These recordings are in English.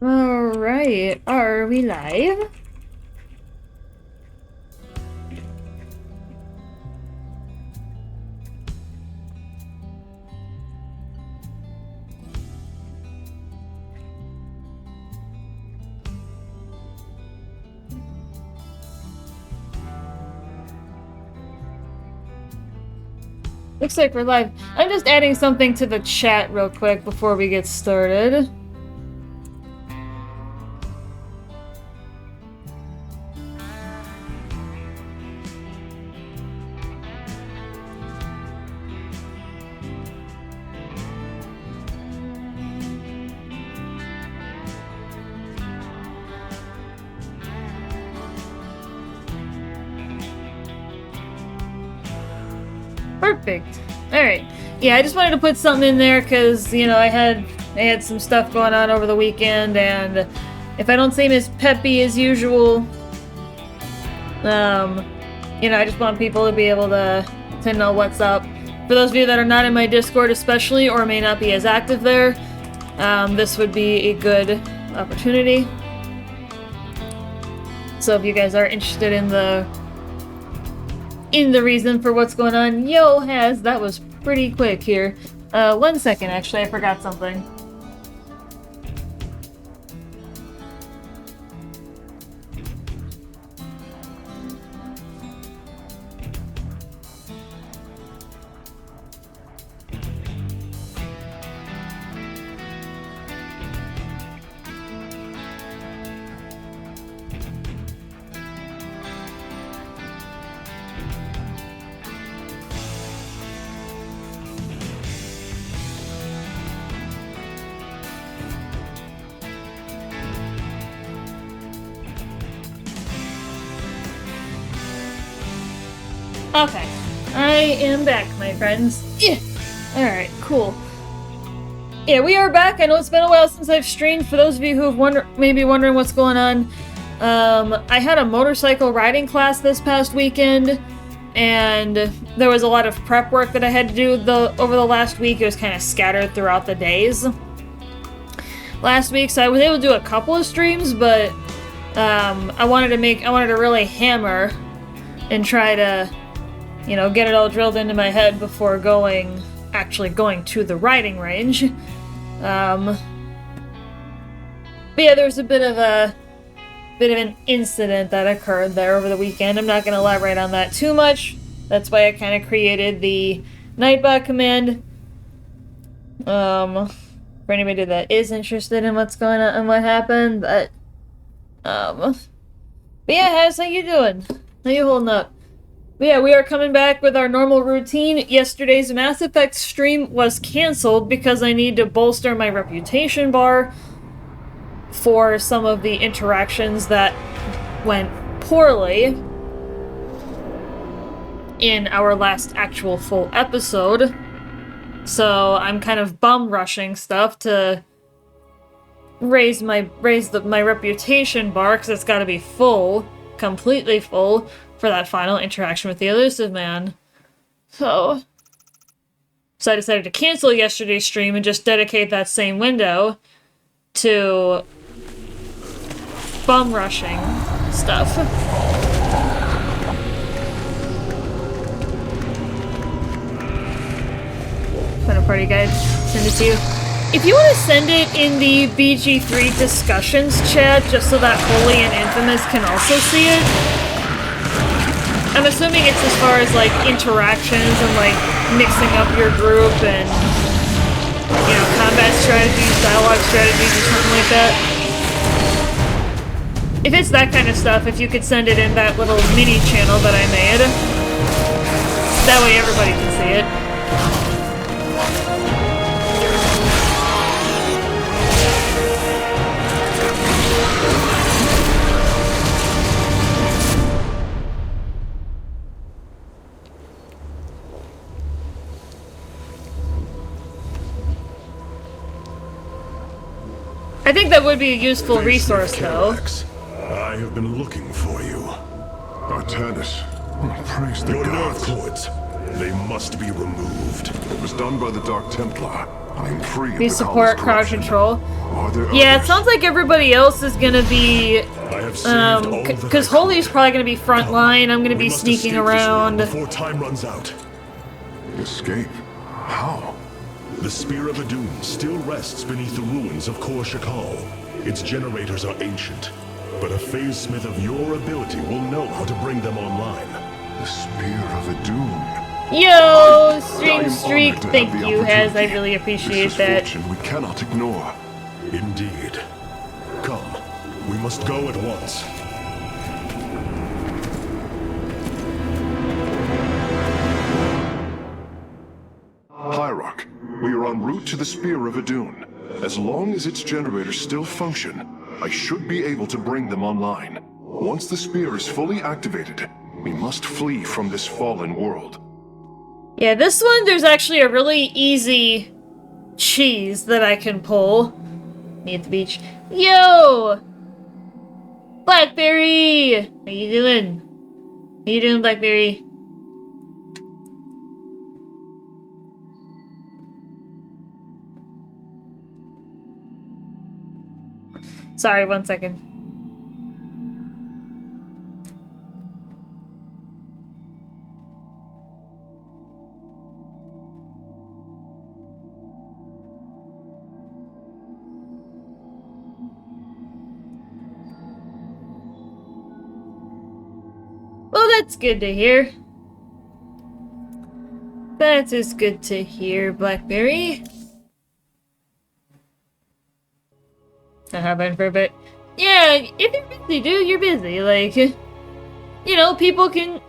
Alright, are we live? Looks like we're live. I'm just adding something to the chat real quick before we get started. Perfect. Alright. Yeah, I just wanted to put something in there because, you know, I had some stuff going on over the weekend, and if I don't seem as peppy as usual, you know, I just want people to be able to know what's up. For those of you that are not in my Discord especially, or may not be as active there, this would be a good opportunity. So if you guys are interested in the reason for what's going on, that was pretty quick here. 1 second, actually, I forgot something. Okay, I am back, my friends. Yeah. Alright, cool. Yeah, we are back. I know it's been a while since I've streamed. For those of you who have maybe wondering what's going on, I had a motorcycle riding class this past weekend, and there was a lot of prep work that I had to do over the last week. It was kind of scattered throughout the days last week, so I was able to do a couple of streams, but I wanted to really hammer and try to, you know, get it all drilled into my head before actually going to the riding range. But yeah, there was a bit of an incident that occurred there over the weekend. I'm not going to elaborate on that too much. That's why I kind of created the Nightbot command. For anybody that is interested in what's going on and what happened, but yeah, how you doing? How you holding up? But yeah, we are coming back with our normal routine. Yesterday's Mass Effect stream was canceled because I need to bolster my reputation bar for some of the interactions that went poorly in our last actual full episode. So I'm kind of bum rushing stuff to raise my reputation bar, because it's got to be full, completely full, for that final interaction with the elusive man. So I decided to cancel yesterday's stream and just dedicate that same window to bum rushing stuff. Find a party guide, send it to you. If you want to send it in the BG3 discussions chat, just so that Holy and Infamous can also see it. I'm assuming it's as far as, like, interactions and, like, mixing up your group and, you know, combat strategies, dialogue strategies, or something like that. If it's that kind of stuff, if you could send it in that little mini channel that I made, that way everybody can see it. I think that would be a useful resource, though. I have been looking for you. Artanis, praise the Your nerve gods. cords, they must be removed. It was done by the Dark Templar. I'm free of We the support Khan's crowd corruption. control. Are there Yeah, it others? sounds like everybody else is gonna be, I have saved all that I because Holy's could. probably gonna be front line. I'm gonna We be must sneaking escape this world around. before time runs out. Escape? How? The Spear of Adun still rests beneath the ruins of Kor Shakal. Its generators are ancient, but a phase smith of your ability will know how to bring them online. The Spear of Adun. Yo, I stream am streak. honored to Thank have the you, Hez. I opportunity. really appreciate This is that. fortune we cannot ignore. Indeed. Come, we must go at once. Hierarch, we are en route to the Spear of Adun. As long as its generators still function, I should be able to bring them online. Once the spear is fully activated, we must flee from this fallen world. Yeah, this one, there's actually a really easy cheese that I can pull. Me at the beach. Yo! Blackberry! How you doing? How you doing, Blackberry? Sorry, 1 second. Well, that's good to hear. That is good to hear, Blackberry. I have been for a bit. Yeah, if you're busy, dude, you're busy. Like, you know, people can...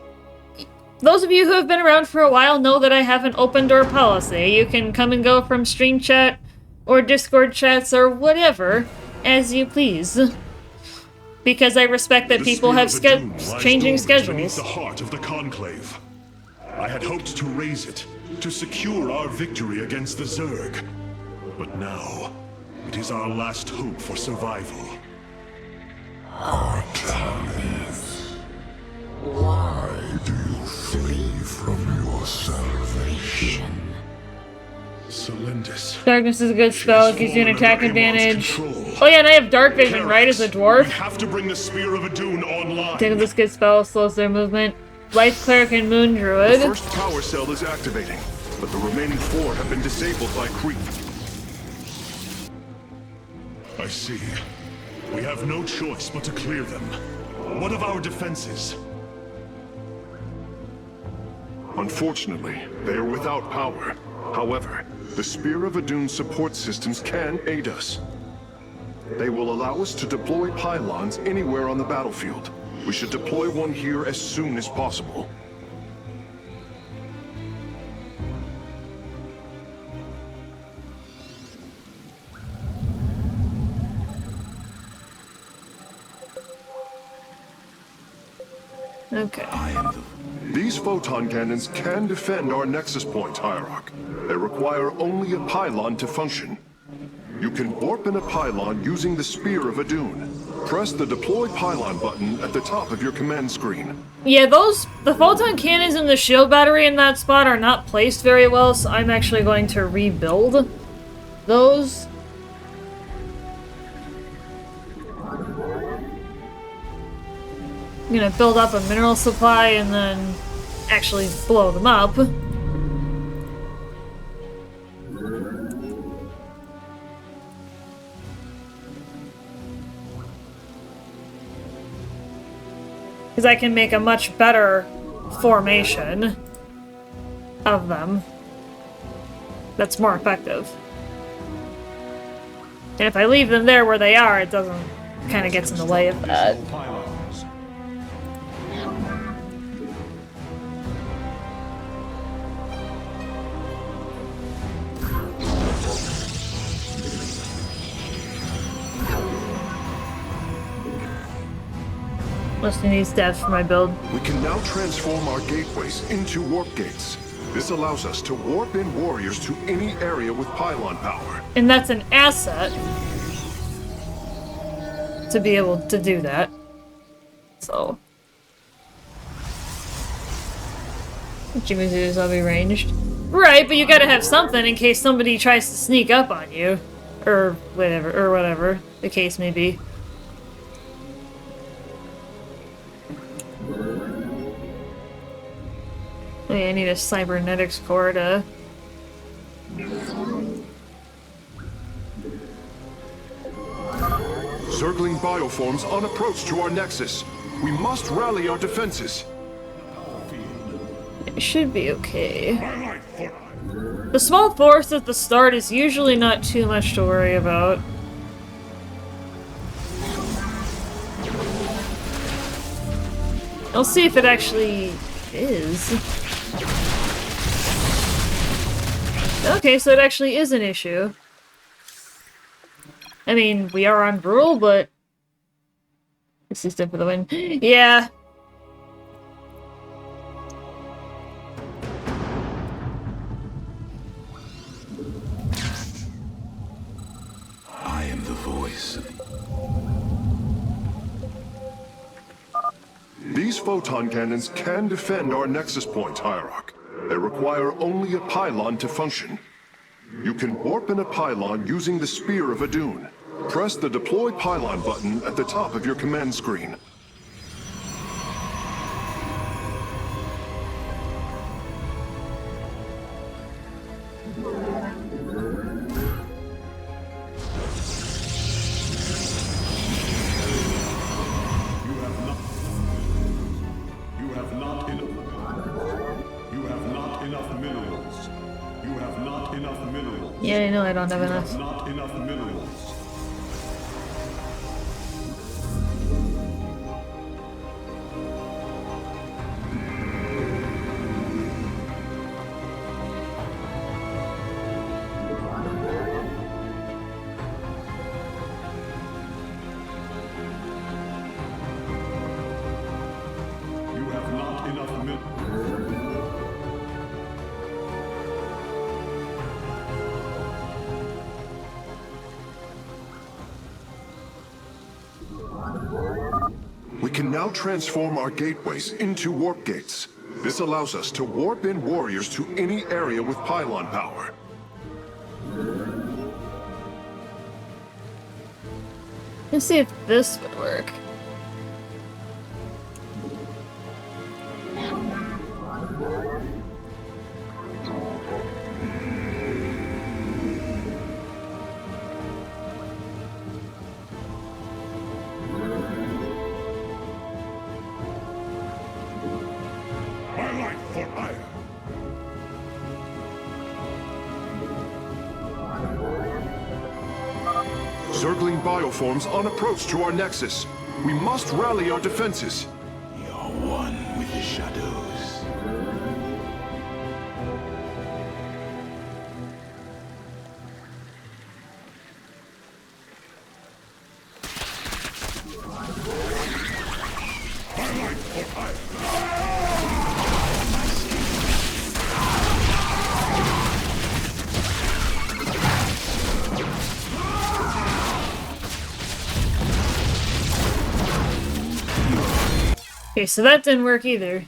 Those of you who have been around for a while know that I have an open door policy. You can come and go from stream chat or Discord chats or whatever as you please. Because I respect that The people Spear have of Adun lies changing dormant beneath schedules. the heart of the Conclave. I had hoped to raise it, to secure our victory against the Zerg. But now, it is our last hope for survival. Artanis, why do you flee from your salvation? Celendis. Darkness is a good spell. It gives you an attack advantage. Control. Oh yeah, and I have Dark Vision, right, as a We dwarf? have to bring the Spear of Adun online. Take this good spell, slows their movement. Light Cleric and Moon The Druid. first power cell is activating, but the remaining 4 have been disabled by creep. I see. We have no choice but to clear them. What of our defenses? Unfortunately, they are without power. However, the Spear of Adun support systems can aid us. They will allow us to deploy pylons anywhere on the battlefield. We should deploy one here as soon as possible. Okay. These photon cannons can defend our nexus point, Hierarch. They require only a pylon to function. You can warp in a pylon using the Spear of Adun. Press the Deploy Pylon button at the top of your command screen. Yeah, the photon cannons and the shield battery in that spot are not placed very well, so I'm actually going to rebuild those. I'm gonna build up a mineral supply and then actually blow them up. Because I can make a much better formation of them. That's more effective. And if I leave them there where they are, it doesn't... kind of gets in the way of that. Mostly needs devs for my build. We can now transform our gateways into warp gates. This allows us to warp in warriors to any area with pylon power. And that's an asset to be able to do that. So. What you gonna do is I'll be ranged. Right, but you gotta have something in case somebody tries to sneak up on you. Or whatever the case may be. Oh yeah, I need a cybernetics core to... Circling bioforms on approach to our nexus. We must rally our defenses. It should be okay. The small force at the start is usually not too much to worry about. I'll see if it actually is. Okay, so it actually is an issue. I mean, we are on rule, but... This is for the win. Yeah. I am the voice. These photon cannons can defend our nexus point, Hierarch. They require only a pylon to function. You can warp in a pylon using the Spear of Adun. Press the Deploy Pylon button at the top of your command screen. Yeah, I know I don't have enough. Not enough minerals. You have not enough minerals. We can now transform our gateways into warp gates. This allows us to warp in warriors to any area with pylon power. Let's see if this would work. My life for hire. Circling bioforms on approach to our nexus. We must rally our defenses. You're one with the shadows. My life for hire. Okay, so that didn't work either.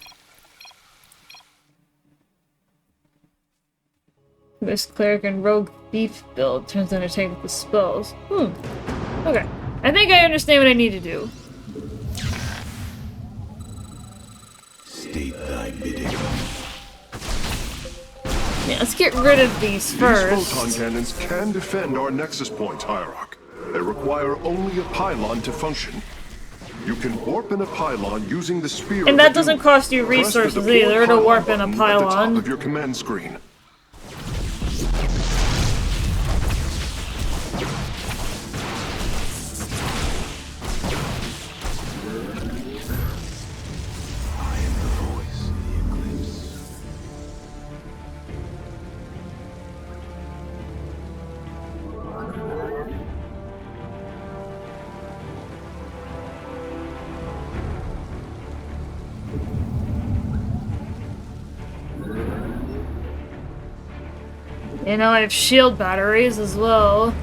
This cleric and rogue thief build turns on attack with the spells. Okay. I think I understand what I need to do. State thy bidding. Yeah, let's get rid of these first. These photon cannons can defend our nexus point, Hierarch. They require only a pylon to function. You can warp in a pylon using the Spear And of that Adun. doesn't cost you Press the resources Deploy either to warp in a button at the top pylon. of your command screen. I am the voice of the eclipse. You know, I have shield batteries as well.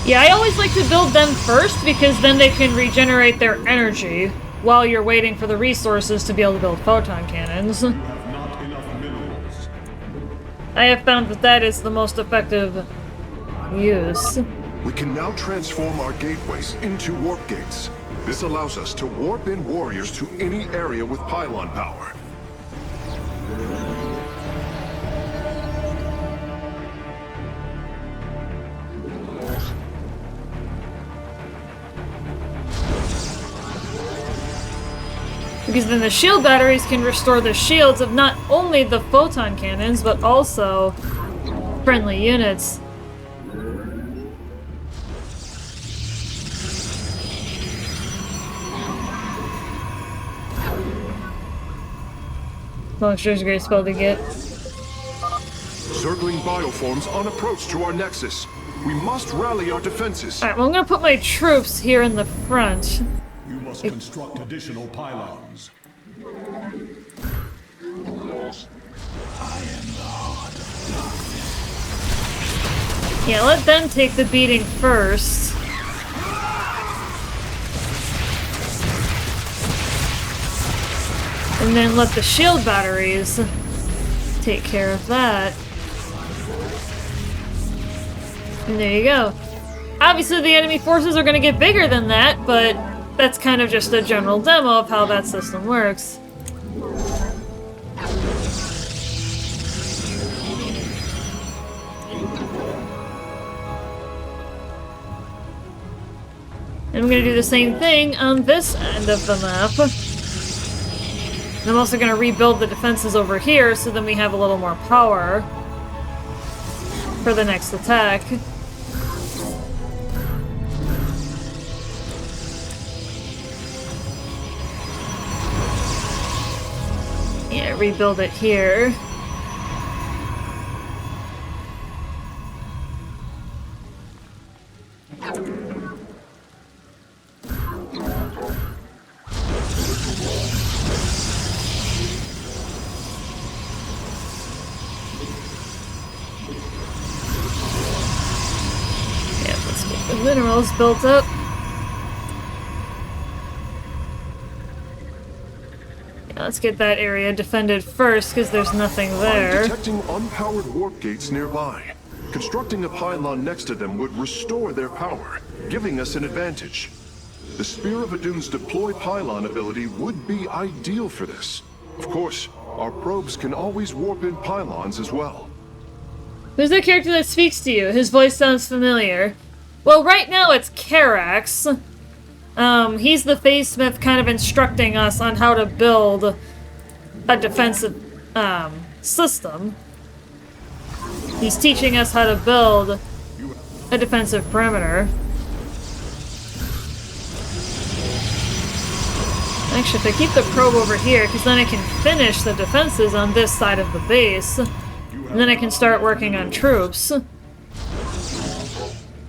Yeah, I always like to build them first because then they can regenerate their energy while you're waiting for the resources to be able to build photon cannons. You have not enough minerals. I have found that that is the most effective use. We can now transform our gateways into warp gates. This allows us to warp in warriors to any area with pylon power. Because then the shield batteries can restore the shields of not only the photon cannons, but also friendly units. Well, sure is a great spell to get. Circling bioforms on approach to our nexus. We must rally our defenses. Alright, well, I'm gonna put my troops here in the front. You must construct additional pylons. Yeah, let them take the beating first. And then let the shield batteries take care of that. And there you go. Obviously the enemy forces are going to get bigger than that, but that's kind of just a general demo of how that system works. And I'm going to do the same thing on this end of the map. And I'm also going to rebuild the defenses over here so then we have a little more power for the next attack. Yeah, rebuild it here. Minerals built up. Yeah, let's get that area defended first because there's nothing there. I'm detecting unpowered warp gates nearby. Constructing a pylon next to them would restore their power, giving us an advantage. The Spear of Adun's deploy pylon ability would be ideal for this. Of course, our probes can always warp in pylons as well. Who's the character that speaks to you? His voice sounds familiar. Well, right now it's Karax. He's the phase smith kind of instructing us on how to build a defensive, system. He's teaching us how to build a defensive perimeter. Actually, if I keep the probe over here, because then I can finish the defenses on this side of the base, and then I can start working on troops.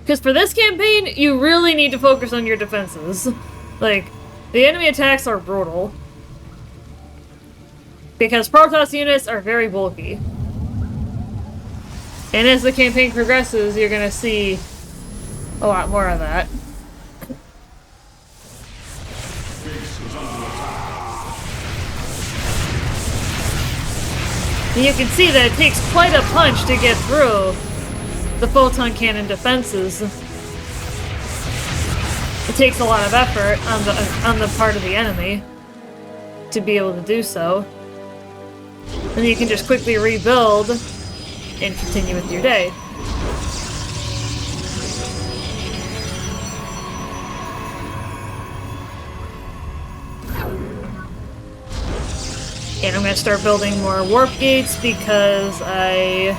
Because for this campaign, you really need to focus on your defenses. Like, the enemy attacks are brutal. Because Protoss units are very bulky. And as the campaign progresses, you're gonna see a lot more of that. And you can see that it takes quite a punch to get through the photon cannon defenses. It takes a lot of effort on the part of the enemy to be able to do so. And you can just quickly rebuild and continue with your day. And I'm going to start building more warp gates because I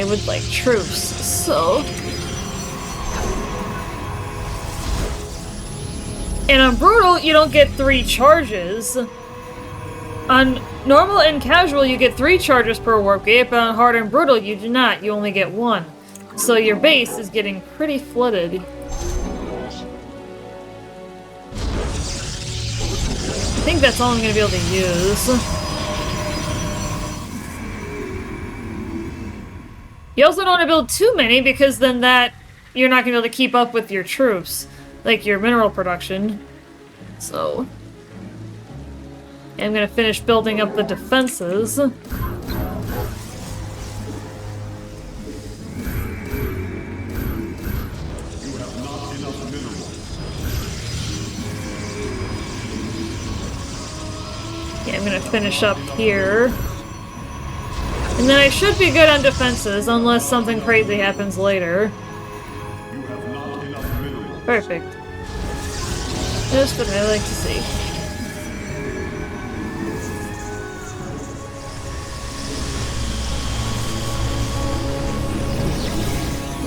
would like troops, so... And on Brutal, you don't get 3 charges. On Normal and Casual, you get 3 charges per warp gate, but on Hard and Brutal, you do not. You only get 1. So your base is getting pretty flooded. I think that's all I'm going to be able to use. You also don't want to build too many because then you're not going to be able to keep up with your troops, like your mineral production. So, I'm going to finish building up the defenses. Yeah, I'm going to finish up here. And then I should be good on defenses, unless something crazy happens later. Perfect. Just what I like to see.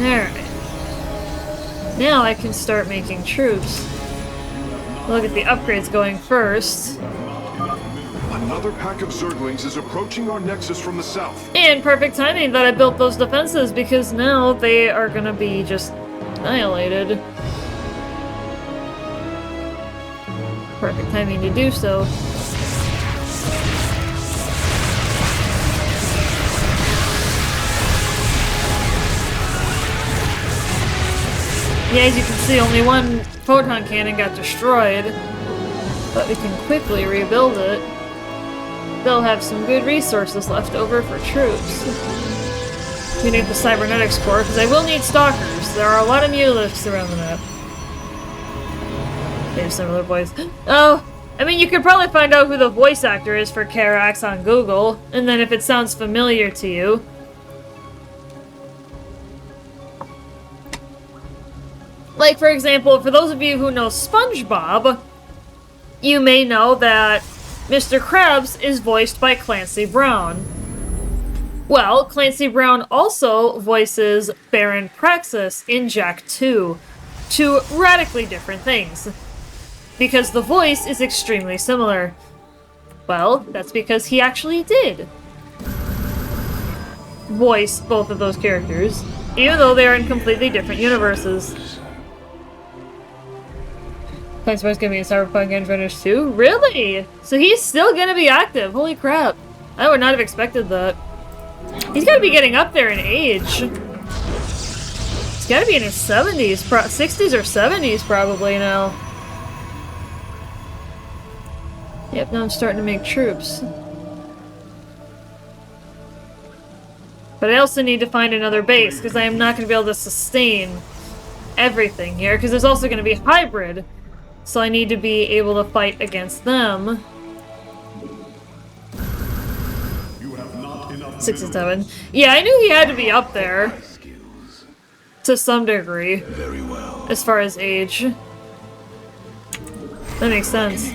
Alright. Now I can start making troops. Look at the upgrades going first. Another pack of Zerglings is approaching our nexus from the south. And perfect timing that I built those defenses, because now they are gonna be just annihilated. Perfect timing to do so. Yeah, as you can see, only one photon cannon got destroyed, but we can quickly rebuild it. They'll have some good resources left over for troops. We need the cybernetics core, because I will need stalkers. There are a lot of mutalisks around the map. They have similar voice. Oh, I mean, you could probably find out who the voice actor is for Karax on Google, and then if it sounds familiar to you. Like, for example, for those of you who know SpongeBob, you may know that Mr. Krabs is voiced by Clancy Brown. Well, Clancy Brown also voices Baron Praxis in Jak 2. Two radically different things. Because the voice is extremely similar. Well, that's because he actually did voice both of those characters, even though they are in completely different universes. Clancy Brown's gonna be in Cyberpunk Edge Runners 2? Really? So he's still gonna be active? Holy crap. I would not have expected that. He's gotta be getting up there in age. He's gotta be in his 70s, 60s or 70s probably now. Yep, now I'm starting to make troops. But I also need to find another base, because I am not going to be able to sustain everything here, because there's also going to be hybrid. So I need to be able to fight against them. 67. Yeah, I knew he had to be up there. To some degree. Very well. As far as age. That makes sense.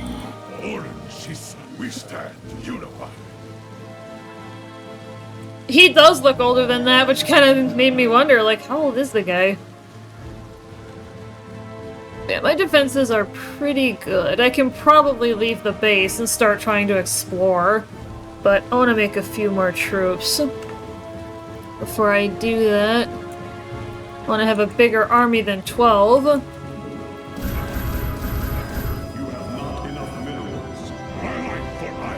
We stand unified. He does look older than that, which kind of made me wonder, like, how old is the guy? Yeah, my defenses are pretty good. I can probably leave the base and start trying to explore, but I want to make a few more troops. Before I do that, I want to have a bigger army than 12.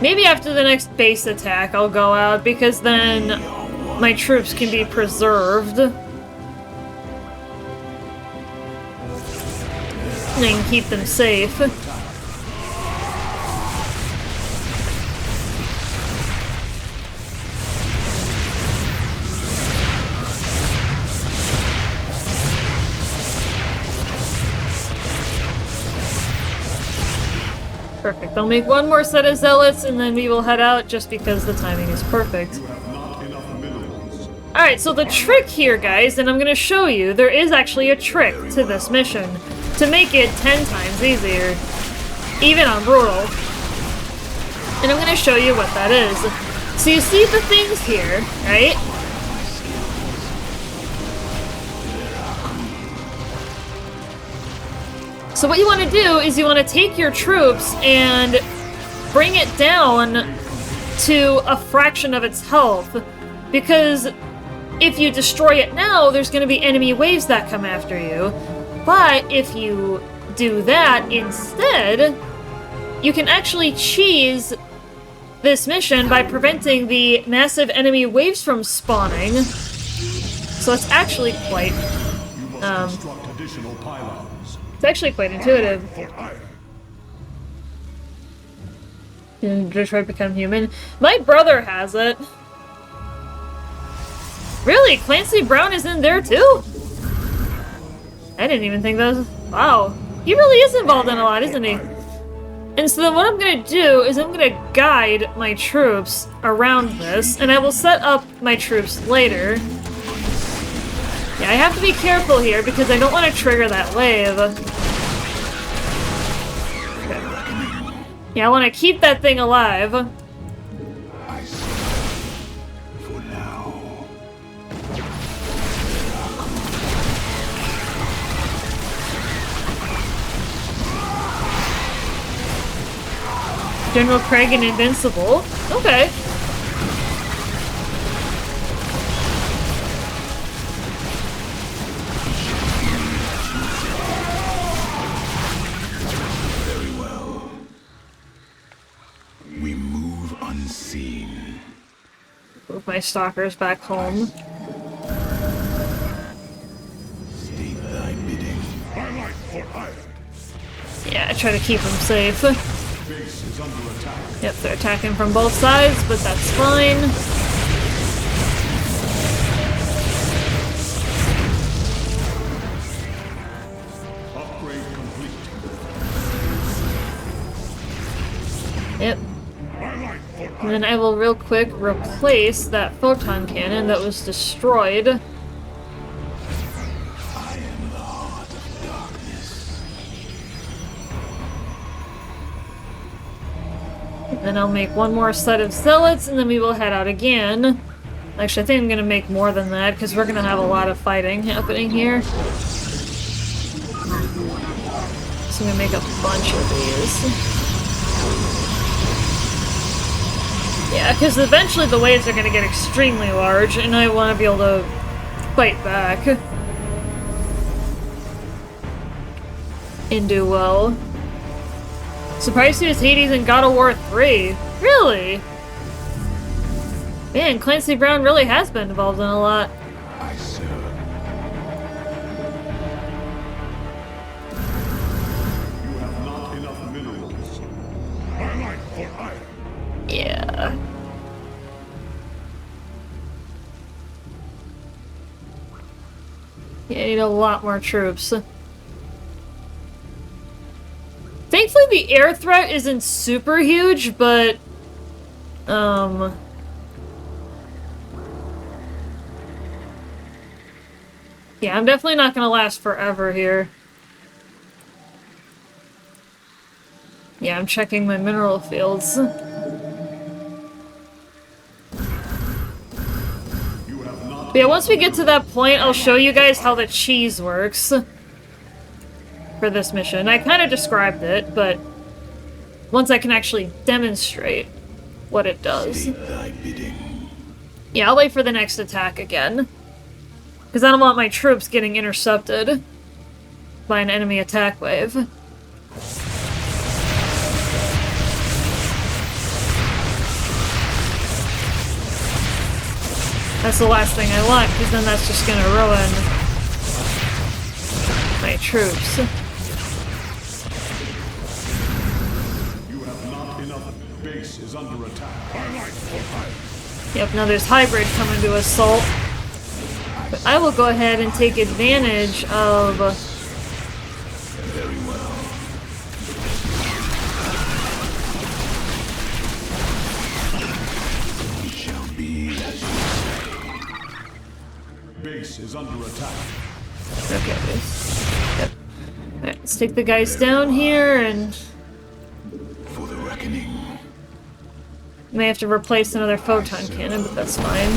Maybe after the next base attack I'll go out, because then my troops can be preserved. And I can keep them safe. Perfect. I'll make one more set of zealots and then we will head out just because the timing is perfect. Alright, so the trick here, guys, and I'm going to show you, there is actually a trick to this mission to make it 10 times easier, even on brutal. And I'm going to show you what that is. So you see the things here, right? So what you want to do is you want to take your troops and bring it down to a fraction of its health, because if you destroy it now, there's going to be enemy waves that come after you. But if you do that instead, you can actually cheese this mission by preventing the massive enemy waves from spawning So it's actually quite, You must construct additional pylons. it's actually quite intuitive. For hire. Did Detroit become human? My brother has it. Really? Clancy Brown is in there too? I didn't even think that was... Wow. He really is involved in a lot, isn't he? And so then what I'm gonna do is I'm gonna guide my troops around this, and I will set up my troops later. Yeah, I have to be careful here because I don't want to trigger that wave. Okay. Yeah, I want to keep that thing alive. I see. For now. General Craig and Invincible. Okay. Very well. We move unseen. Move my stalkers back home. State thy bidding. Pylon for hire. Yeah, I try to keep them safe. Base is under attack. Yep, they're attacking from both sides, but that's fine. Upgrade complete. Yep. Pylon for And hire. then I will real quick replace that photon cannon that was destroyed. I am the heart of darkness. Then I'll make one more set of zealots, and then we will head out again. Actually, I think I'm gonna make more than that, because we're gonna have a lot of fighting happening here. So I'm gonna make a bunch of these. Yeah, because eventually the waves are gonna get extremely large, and I want to be able to fight back. And do well. Surprised he was Hades in God of War 3. Really? Man, Clancy Brown really has been involved in a lot. I serve. You have not enough minerals. Pylon for hire. Yeah. Yeah, I need a lot more troops. Thankfully, the air threat isn't super huge, but... Yeah, I'm definitely not gonna last forever here. Yeah, I'm checking my mineral fields. You have not. But yeah, once we get to that point, I'll show you guys how the cheese works for this mission. I kind of described it, but once I can actually demonstrate what it does. State thy bidding. Yeah, I'll wait for the next attack again. Because I don't want my troops getting intercepted by an enemy attack wave. That's the last thing I want, because then that's just gonna ruin my troops. You have not enough. Base is under attack. Pylon for hire. Yep, now there's hybrid coming to assault. But I will go ahead and take advantage of... Very well. We shall be as you say. Base is under attack. Okay. Yep. Alright, let's take the guys down here, and For the reckoning. may have to replace another photon cannon, but that's fine.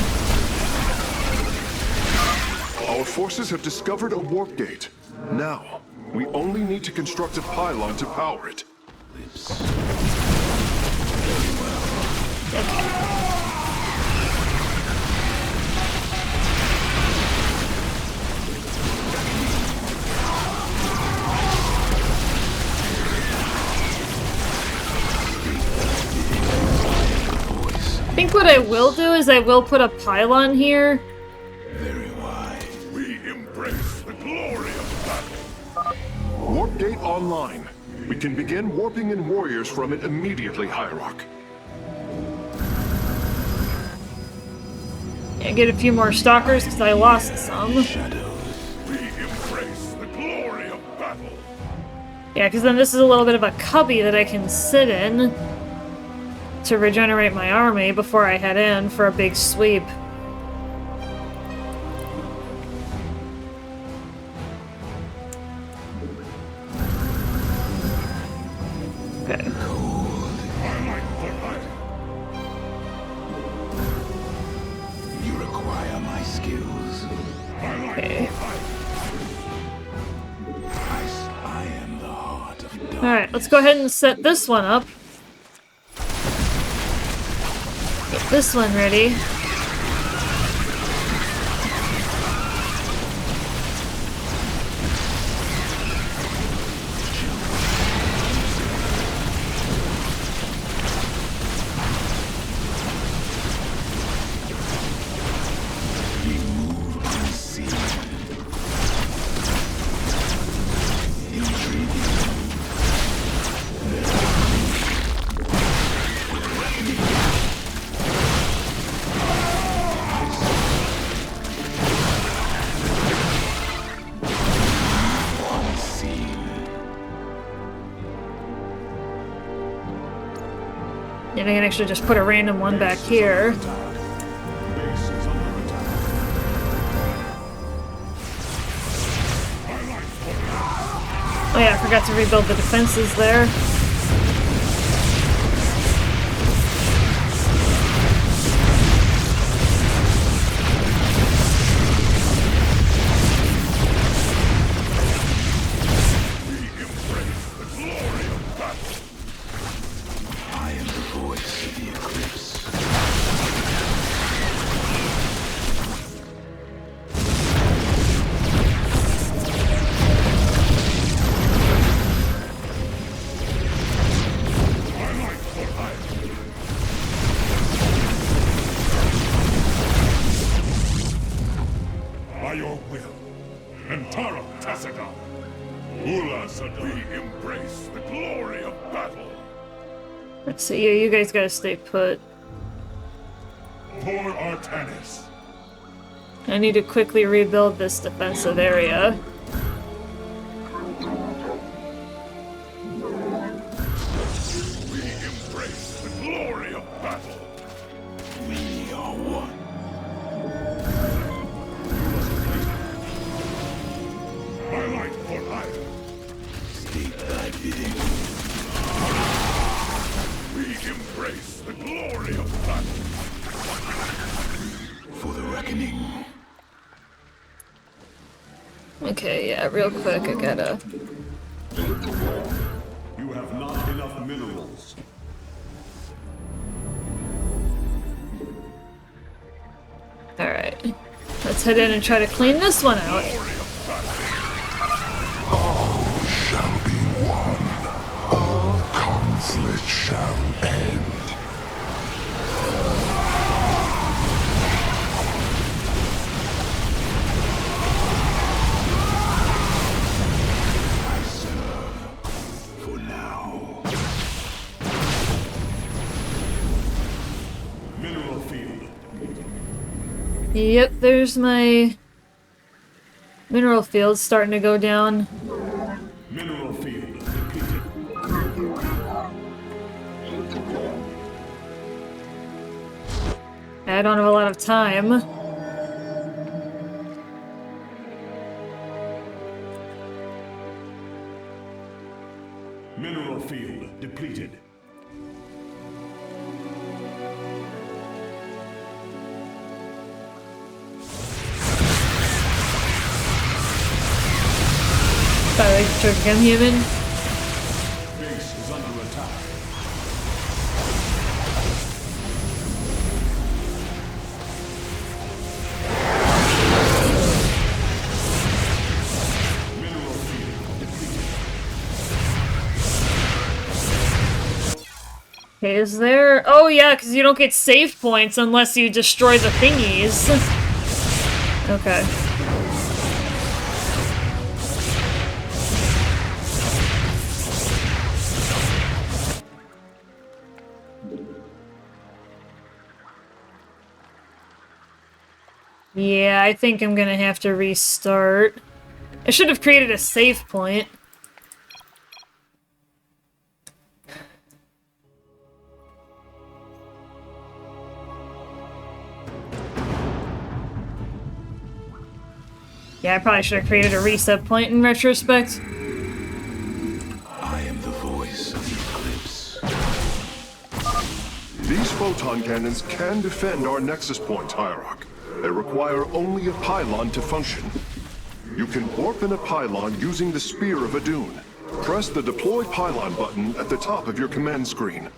Our forces have discovered a warp gate. Now, we only need to construct a pylon to power it. Lips. I think what I will do is I will put a pylon here. Very embrace the glory of battle. Warp gate online. We can begin warping in warriors from it immediately, Hierarch. Yeah, get a few more stalkers because I lost some. Shadows. We embrace the glory of battle. Yeah, because then this is a little bit of a cubby that I can sit in to regenerate my army before I head in for a big sweep. Okay. You require my skills. Okay. I am the heart of darkness. Alright, let's go ahead and set this one up. Get this one ready. And I can actually just put a random one back here. Oh yeah, I forgot to rebuild the defenses there. I am the voice of the eclipse. By your will, Antara Tassadar, Ula Sadar, we embrace the glory of battle. Let's see, yeah, you guys gotta stay put. For Artanis. I need to quickly rebuild this defensive area. We embrace the glory of battle. We are one. My light for hire. State thy bidding. We embrace the glory of battle. For the reckoning. Okay, yeah, real quick, I gotta... You have not enough minerals. Alright. Let's head in and try to clean this one out. Shall be one. All conflict shall end. I serve. For now. Mineral field. Yep, there's my mineral field starting to go down. Mineral field depleted. I don't have a lot of time. Mineral field depleted. Sorry, trick, I'm human. Base is under attack. Mineral field depleted. Okay, is there... Oh yeah, because you don't get save points unless you destroy the thingies. Okay. Yeah, I think I'm gonna have to restart. I should have created a save point. Yeah, I probably should have created a reset point in retrospect. I am the voice of the eclipse. These photon cannons can defend our nexus points, Hierarch. They require only a pylon to function. You can warp in a pylon using the Spear of Adun. Press the Deploy Pylon button at the top of your command screen.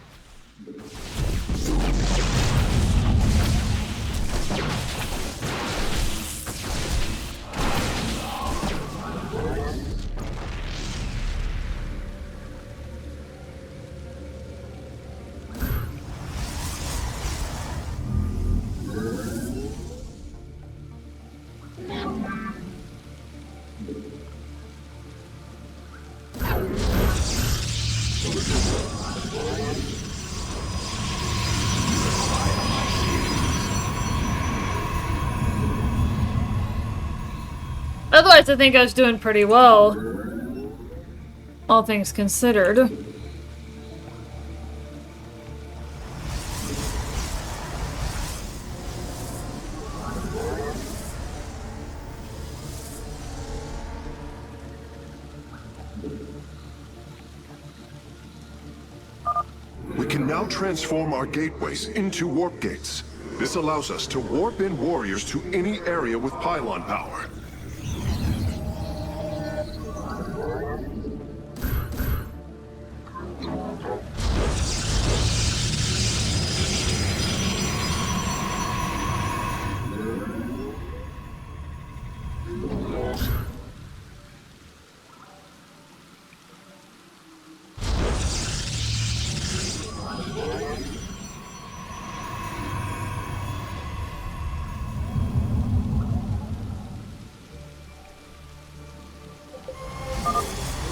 Otherwise, I think I was doing pretty well. All things considered. We can now transform our gateways into warp gates. This allows us to warp in warriors to any area with pylon power.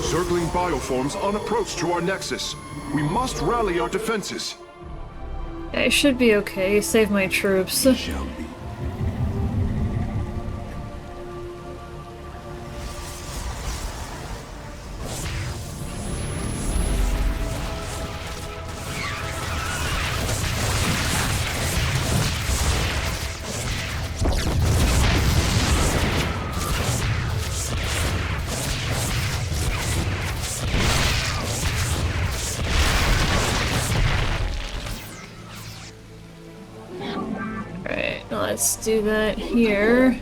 Circling bioforms on approach to our nexus. We must rally our defenses. I should be okay. Save my troops. Shall be. Alright, let's do that here.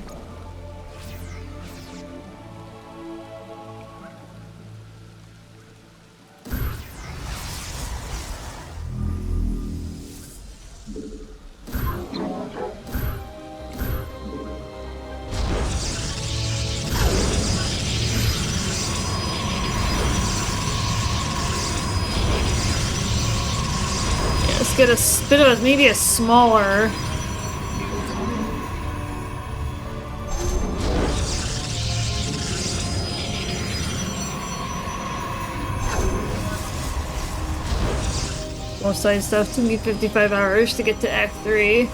Yeah, let's get a bit of maybe a smaller. Most side stuff took me 55 hours to get to Act 3.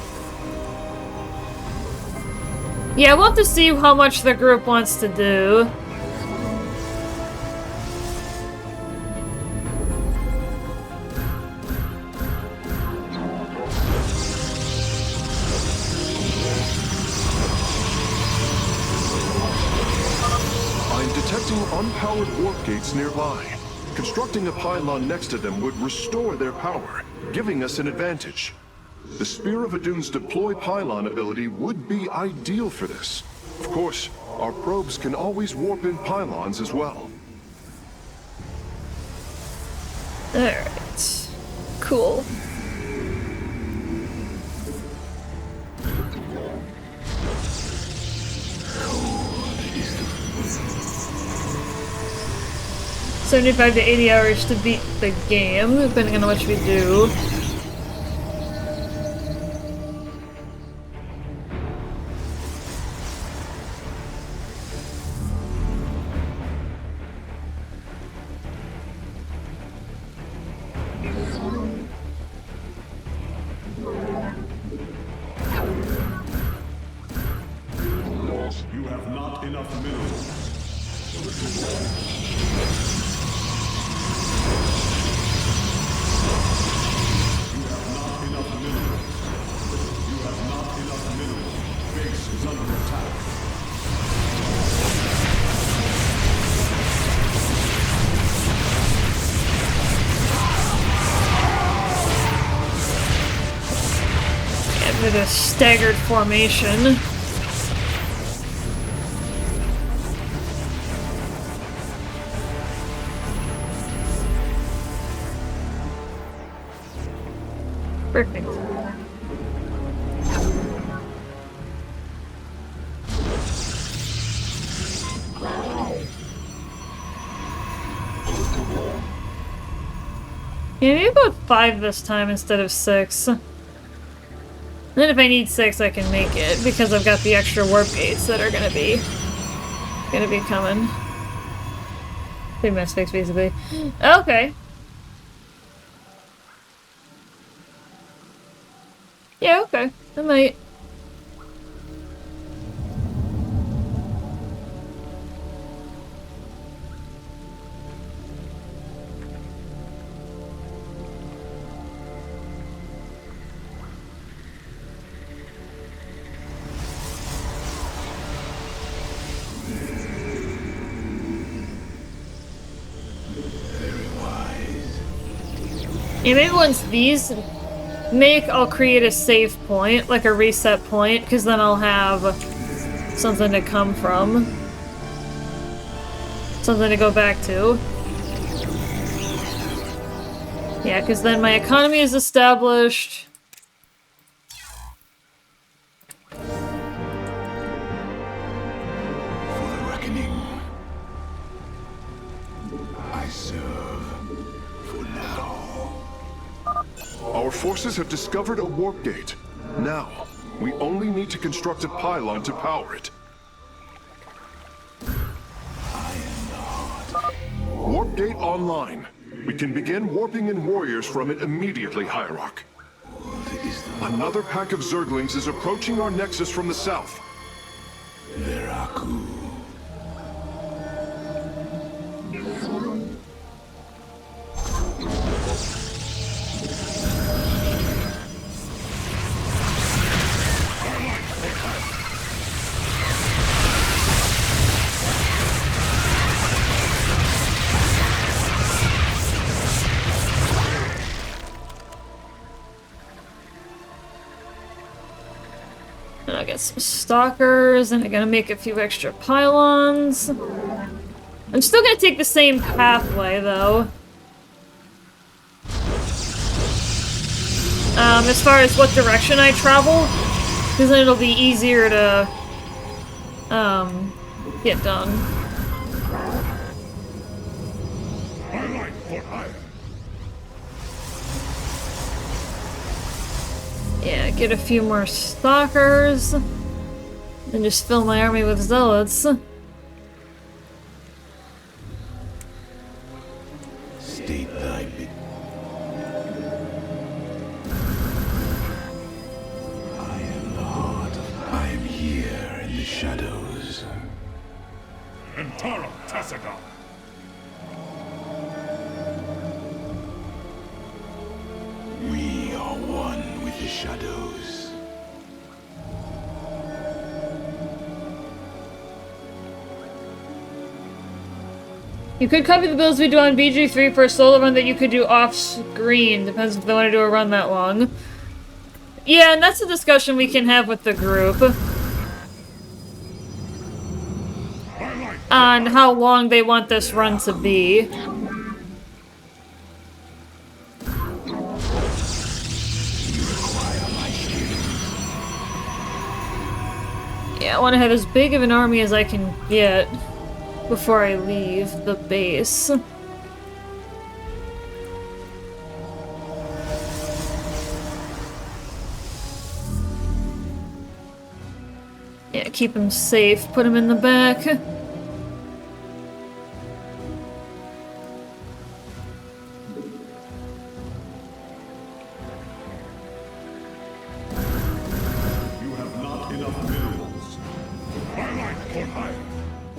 Yeah, we'll have to see how much the group wants to do. I'm detecting unpowered warp gates nearby. Constructing a pylon next to them would restore their power, giving us an advantage. The Spear of Adun's deploy pylon ability would be ideal for this. Of course, our probes can always warp in pylons as well. Alright. Cool. Is the 75 to 80 hours to beat the game, depending on what we do. You have not enough minerals. You have not enough minerals. You have not enough minerals. Base is under attack. Get rid of staggered formation. Perfect. Yeah, maybe about 5 this time instead of 6. And then if I need 6, I can make it, because I've got the extra warp gates that are gonna be coming. 3 mass fix, basically. Okay. Yeah, okay. I might. Yeah, maybe once these make, I'll create a save point, like a reset point, because then I'll have something to come from. Something to go back to. Yeah, because then my economy is established. For the reckoning. I serve for now. Our forces have discovered a warp gate. Now, we only need to construct a pylon to power it. Warp gate online. We can begin warping in warriors from it immediately, Hierarch. Another pack of Zerglings is approaching our nexus from the south. Veraku. And I'll get some stalkers, and I'm gonna make a few extra pylons. I'm still gonna take the same pathway, though. As far as what direction I travel, because then it'll be easier to, get done. Yeah, get a few more stalkers, and just fill my army with zealots. State thy bit. I am the heart of... I am here in the shadows. Antara Tassaga. We are one with the shadows. You could copy the builds we do on BG3 for a solo run that you could do off-screen. Depends if they want to do a run that long. Yeah, and that's a discussion we can have with the group. On how long they want this run to be. Yeah, I want to have as big of an army as I can get before I leave the base. Yeah, keep him safe. Put him in the back. You have not enough minerals. for hire.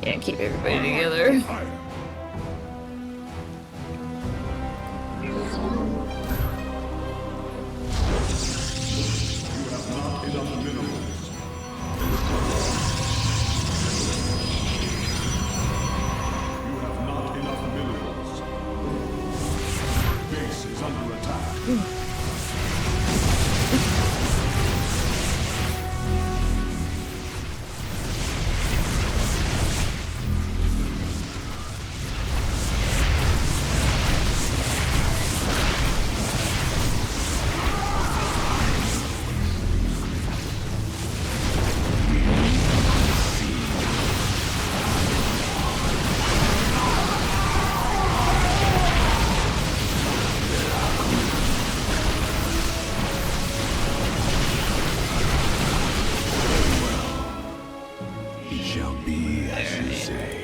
Yeah, keep everybody together. Hire. You have not enough minerals. You have not enough minerals. Base is under attack. It shall be as you say.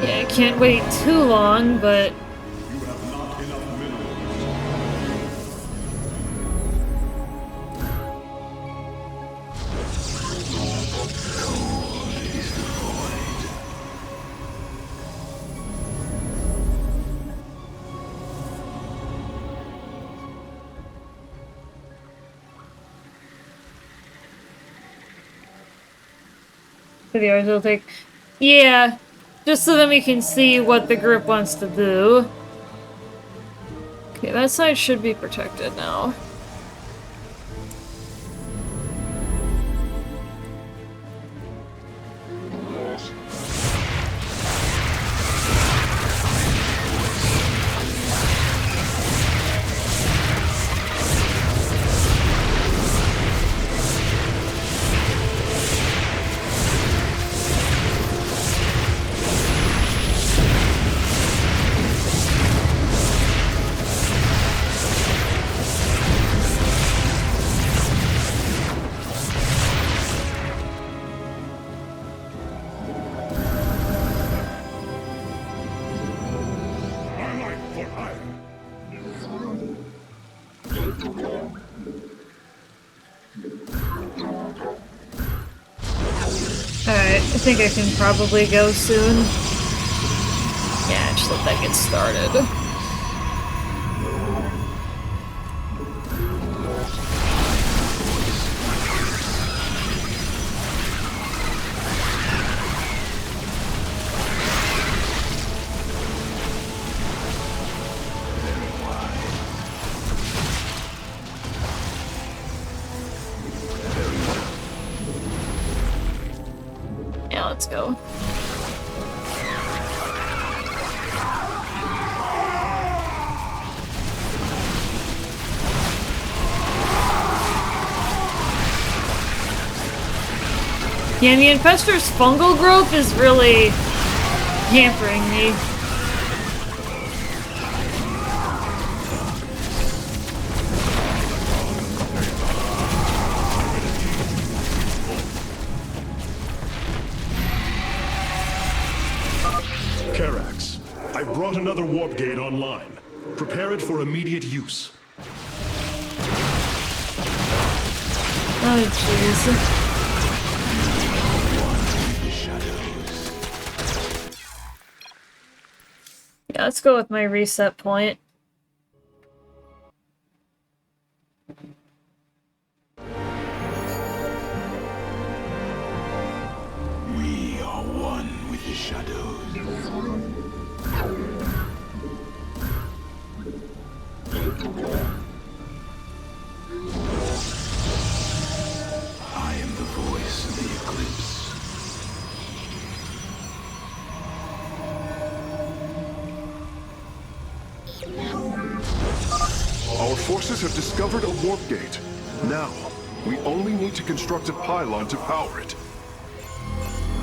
Yeah, I can't wait too long, but You have not enough minerals. videos will take. Yeah, just so then we can see what the group wants to do. Okay, that side should be protected now. My life for hire. Alright, I think I can probably go soon. Yeah, just let that get started. Yeah, let's go. Yeah, the infestor's fungal growth is really hampering me. Karax, I brought another warp gate online. Prepare it for immediate use. Oh, jeez. Yeah, let's go with my reset point. We are one with the shadows. I am the voice of the eclipse. Our forces have discovered a warp gate. Now, we only need to construct a pylon to power it.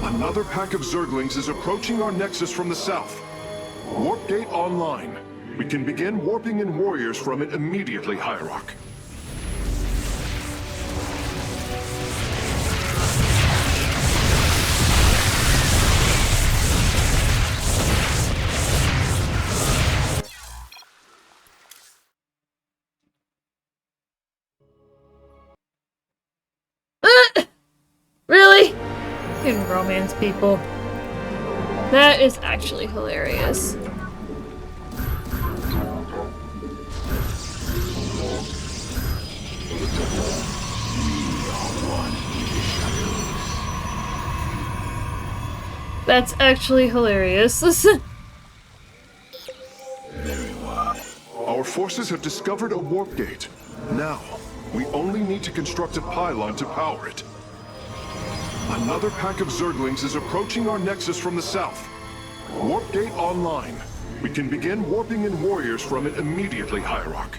Another pack of Zerglings is approaching our nexus from the south. Warp gate online. We can begin warping in warriors from it immediately, Hierarch. Really? Fucking romance people. That is actually hilarious. That's actually hilarious. Our forces have discovered a warp gate. Now, we only need to construct a pylon to power it. Another pack of Zerglings is approaching our nexus from the south. Warp gate online. We can begin warping in warriors from it immediately, Hierarch.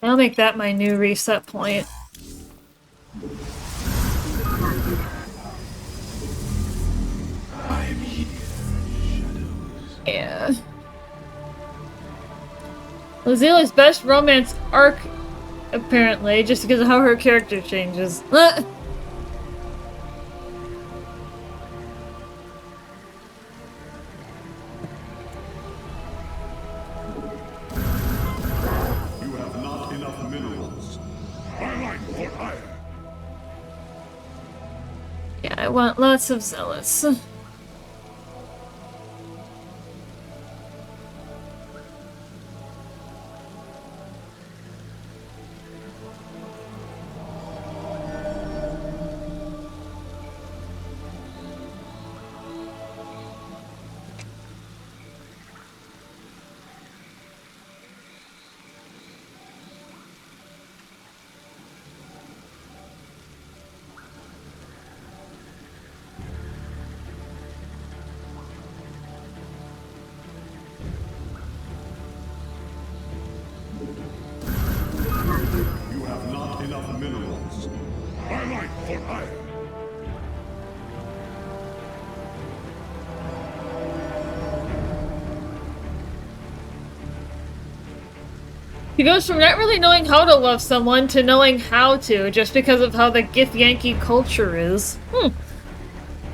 I'll make that my new reset point. I am here. Yeah. Luzila's best romance arc, apparently, just because of how her character changes. Yeah, I want lots of zealots. He goes from not really knowing how to love someone to knowing how to, just because of how the Gith Yankee culture is.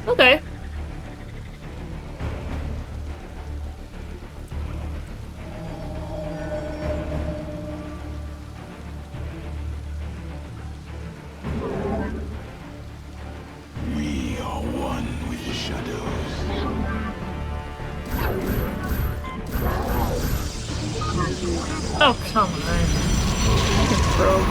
Okay. We are one with the shadows. Oh, come on. Fucking broke.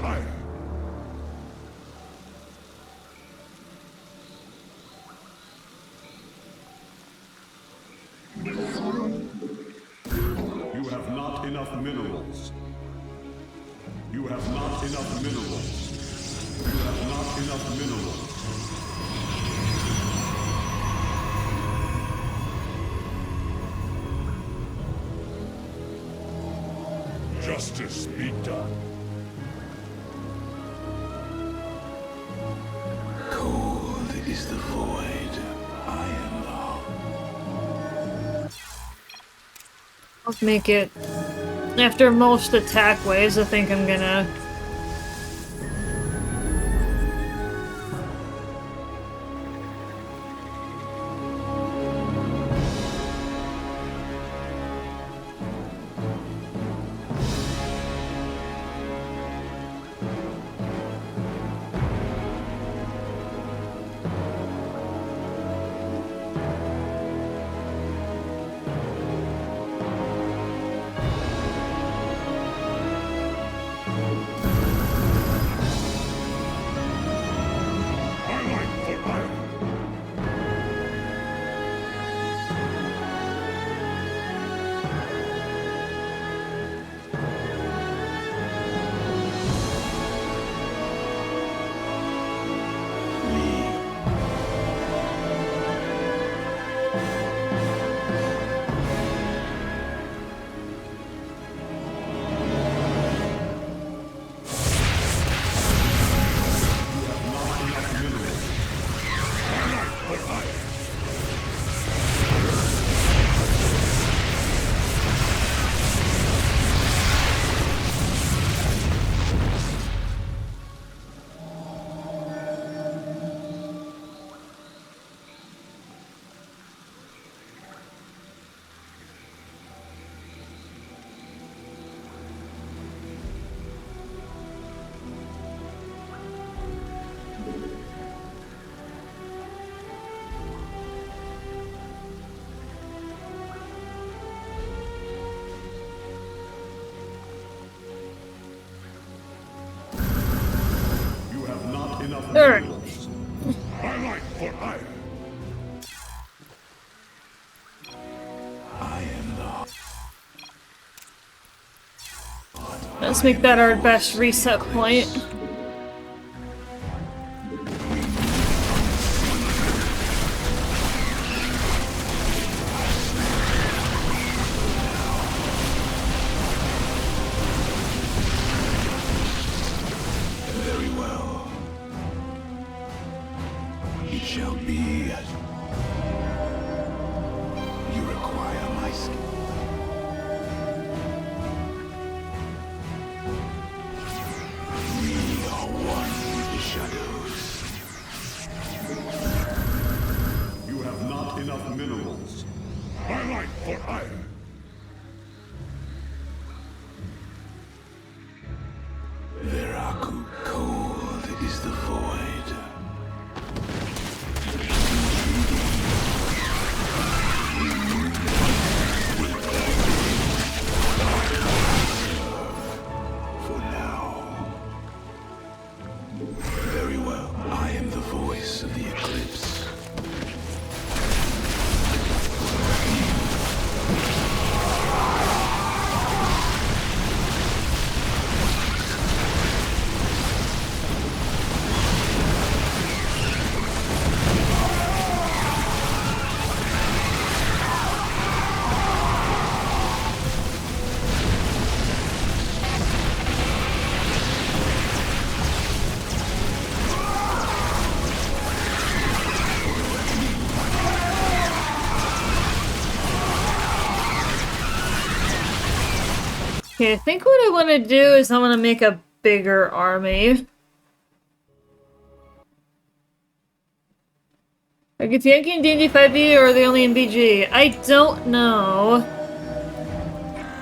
hire. You have not enough minerals. You have not enough minerals. You have not enough minerals. Justice be done. Cold is the void. I am the Let's make it. After most attack waves, I think I'm gonna. Alright. My life for hire. I am the Let's make that our best reset point. very well. It shall be as you require my skill. We are one with the shadows. You have not enough minerals. My life for hire. Veraku, cold is the void. For now. Very well. I am the voice of the eclipse. Okay, I think what I want to do is I want to make a bigger army. Are Githyanki and D&D 5e or are they only in BG? I don't know.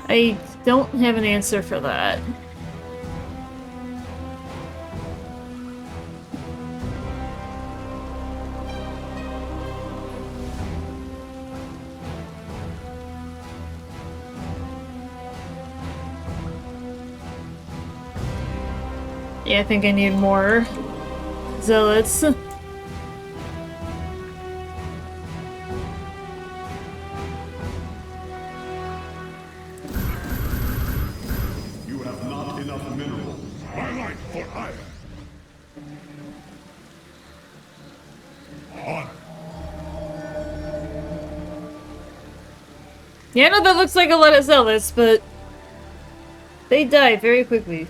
I don't have an answer for that. Yeah, I think I need more zealots. You have not enough minerals. My light for hire. On. Yeah, I know that looks like a lot of zealots, but they die very quickly.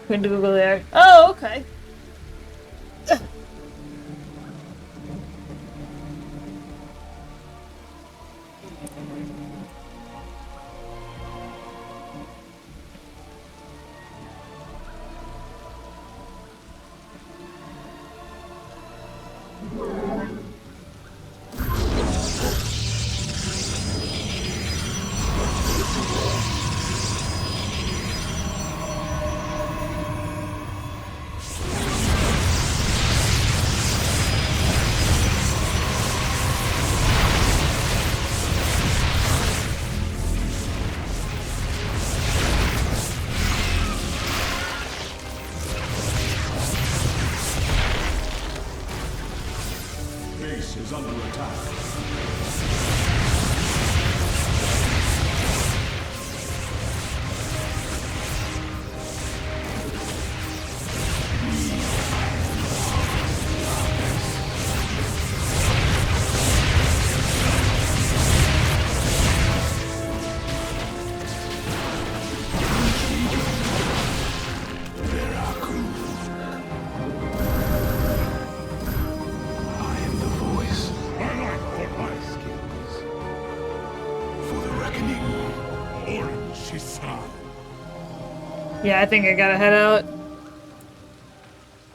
When do we go there? Oh, okay. Base is under attack. I am the voice. My light for hire. Skills. For the reckoning. Orange Shisan. Yeah, I think I gotta head out.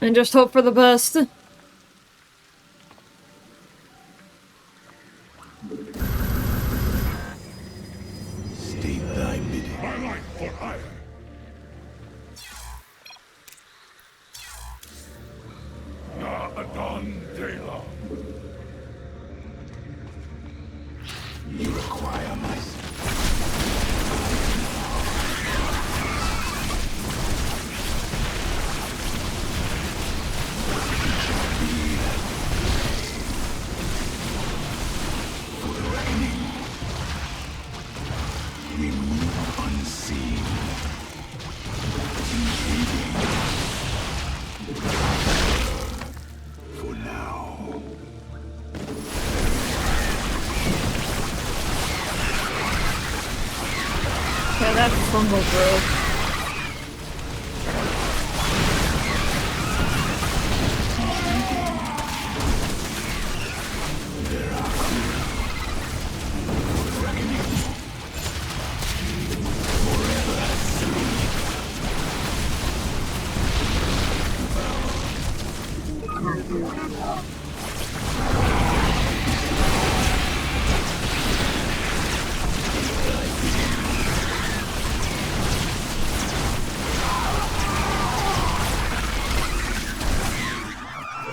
And just hope for the best. State thy bidding. My light for hire. Na Adon Dela. You require my for the reckoning. We move unseen. For now. Yeah, that fumble broke.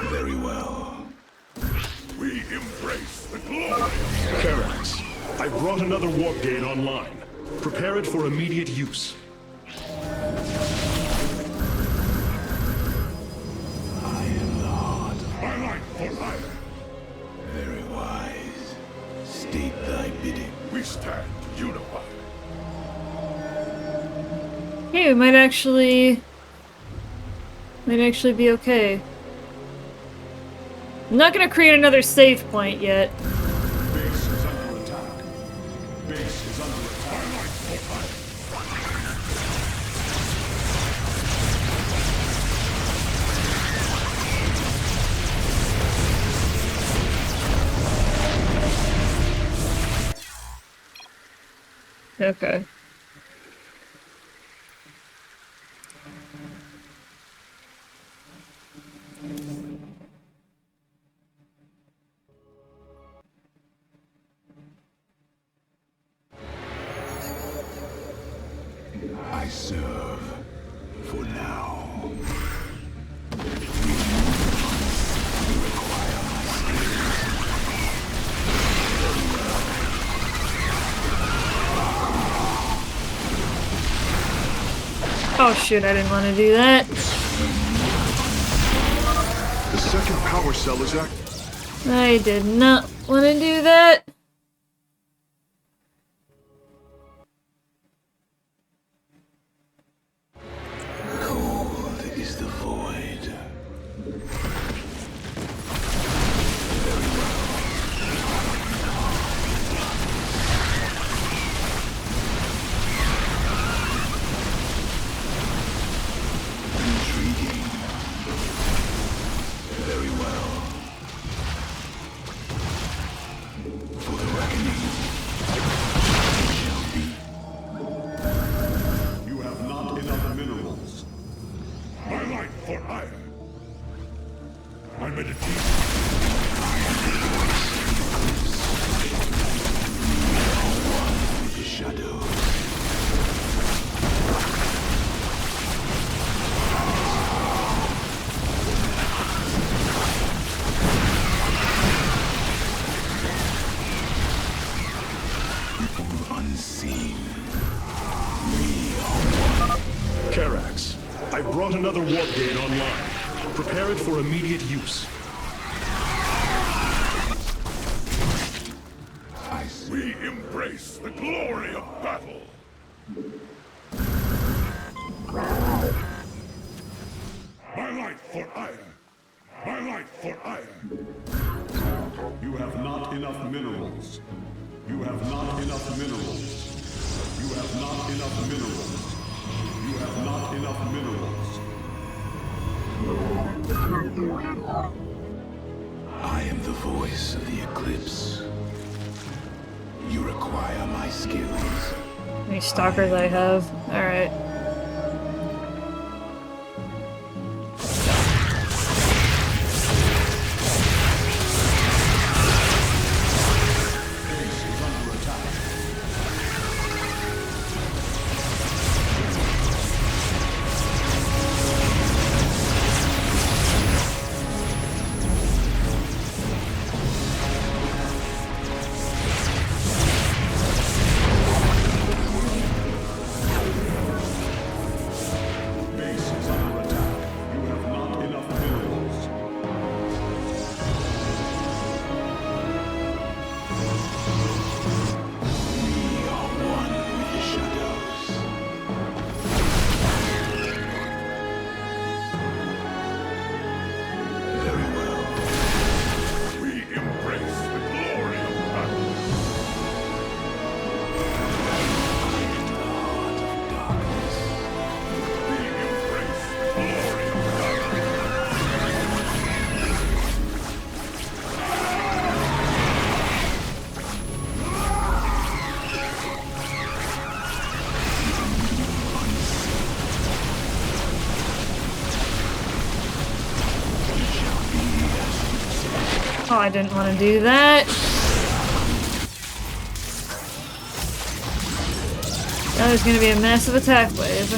Very well. We embrace the glory. Karax, I brought another warp gate online. Prepare it for immediate use. I am the heart. My light for hire. Very wise. State thy bidding. We stand unified. Hey, we might actually be okay. I'm not gonna create another save point yet. Base is under attack. Base is under attack. My light for hire. Okay. I serve for now. Oh shoot, I didn't want to do that. The second power cell is active. I did not want to do that. Cold is the void. Intriguing. Very well. For the reckoning, it shall be. You have not enough minerals. My light for ire. My meditation. With the shadow. Unseen. Karax, I brought another warp gate online. Prepare it for immediate use. I see. We embrace the glory of battle. My light for ire. My light for ire. You have not enough minerals. You have not enough minerals. You have not enough minerals. You have not enough minerals. I am the voice of the eclipse. You require my skills. How many stalkers I have? Alright. Oh, I didn't want to do that. Now there's going to be a massive attack wave.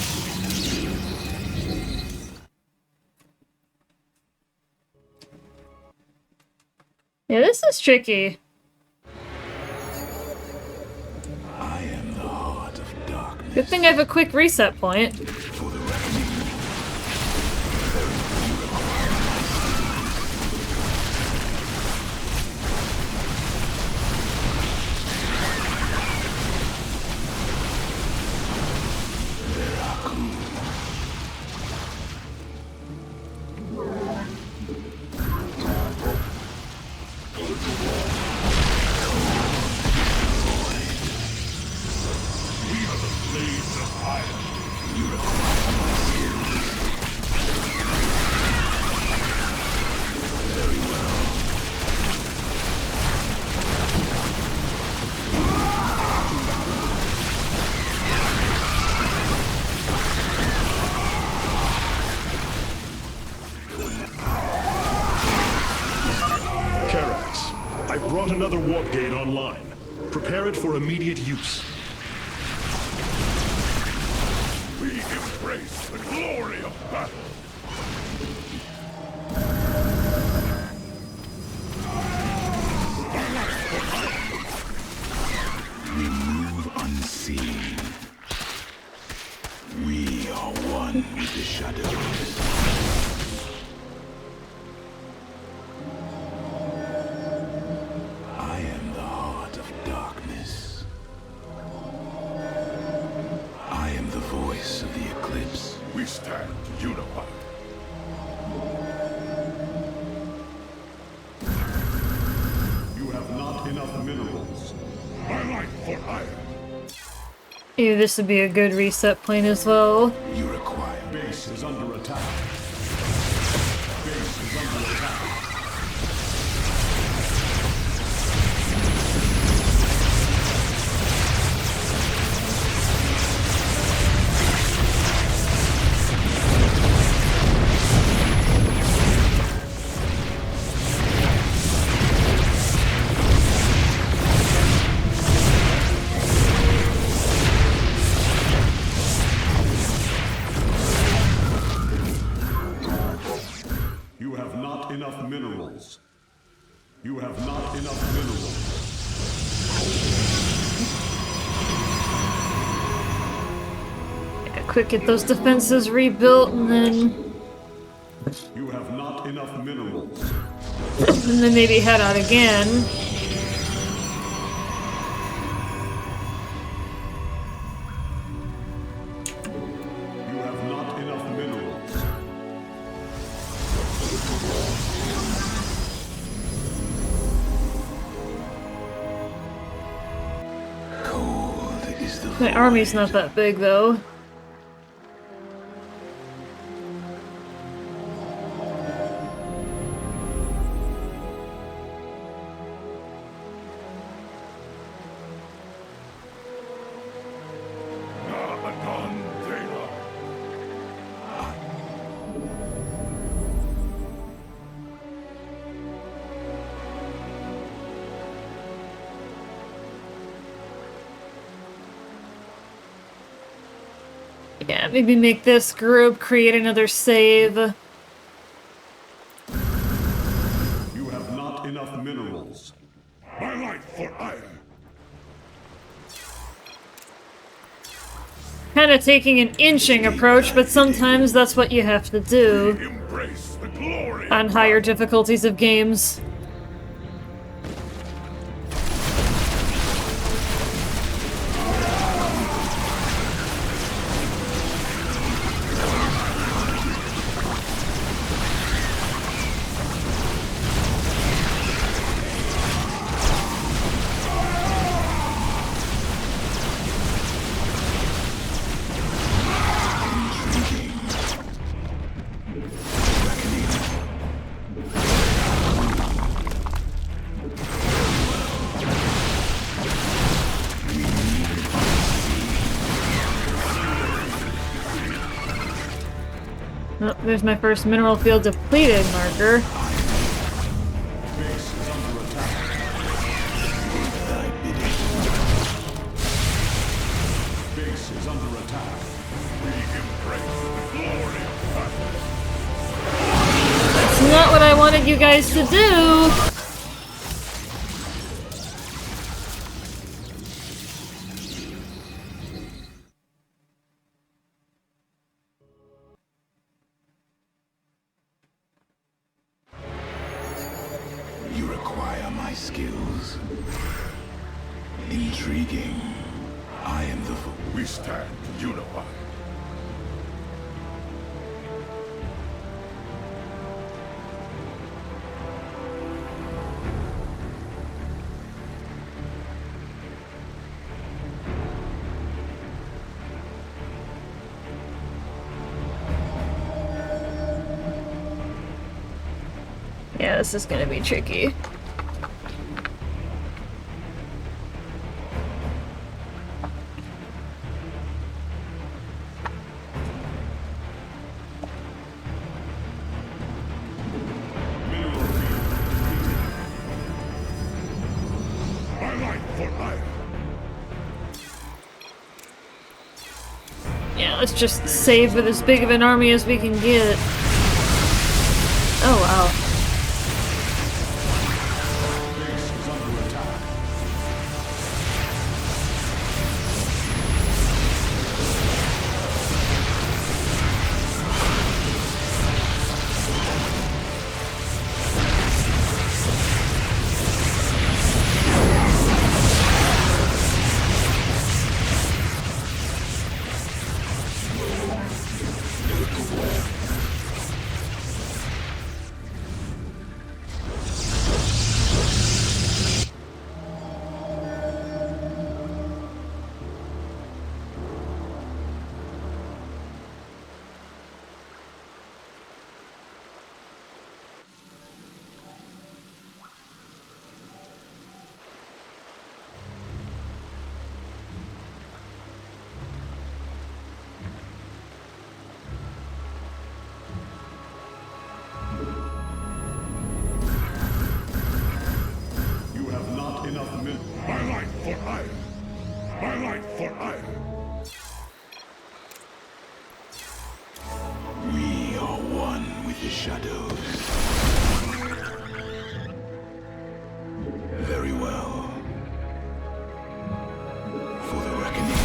Yeah, this is tricky. I am the heart of darkness. Good thing I have a quick reset point. For the reckoning. Brought another warp gate online. Prepare it for immediate use. We embrace the glory of battle. We move unseen. We are one. One with the shadows. I am the heart of darkness. I am the voice of the eclipse. We stand unified. You have not enough minerals. My life for hire. Maybe this would be a good reset point as well. You require Base is under attack. Base is under attack. You have not enough minerals. You have not enough minerals. Quick, get those defenses rebuilt, and then You have not enough minerals. maybe head out again. You have not enough minerals. cold is the My army's not that big, though. Yeah, maybe make this group create another save. You have not enough minerals. My life for hire. Kind of taking an inching approach, but sometimes that's what you have to do Embrace the glory. on higher difficulties of games. Oh, there's my first mineral field depleted marker. Base is under attack. Base is under attack. We embrace the glory of battle. That's not what I wanted you guys to do! You require my skills. Intriguing. I am the We stand unified. Yeah, this is gonna be tricky. My life for hire. Yeah, let's just save with as big of an army as we can get. Oh wow. Base is under attack. light for iron. We are one with the shadows. Very well. For the reckoning.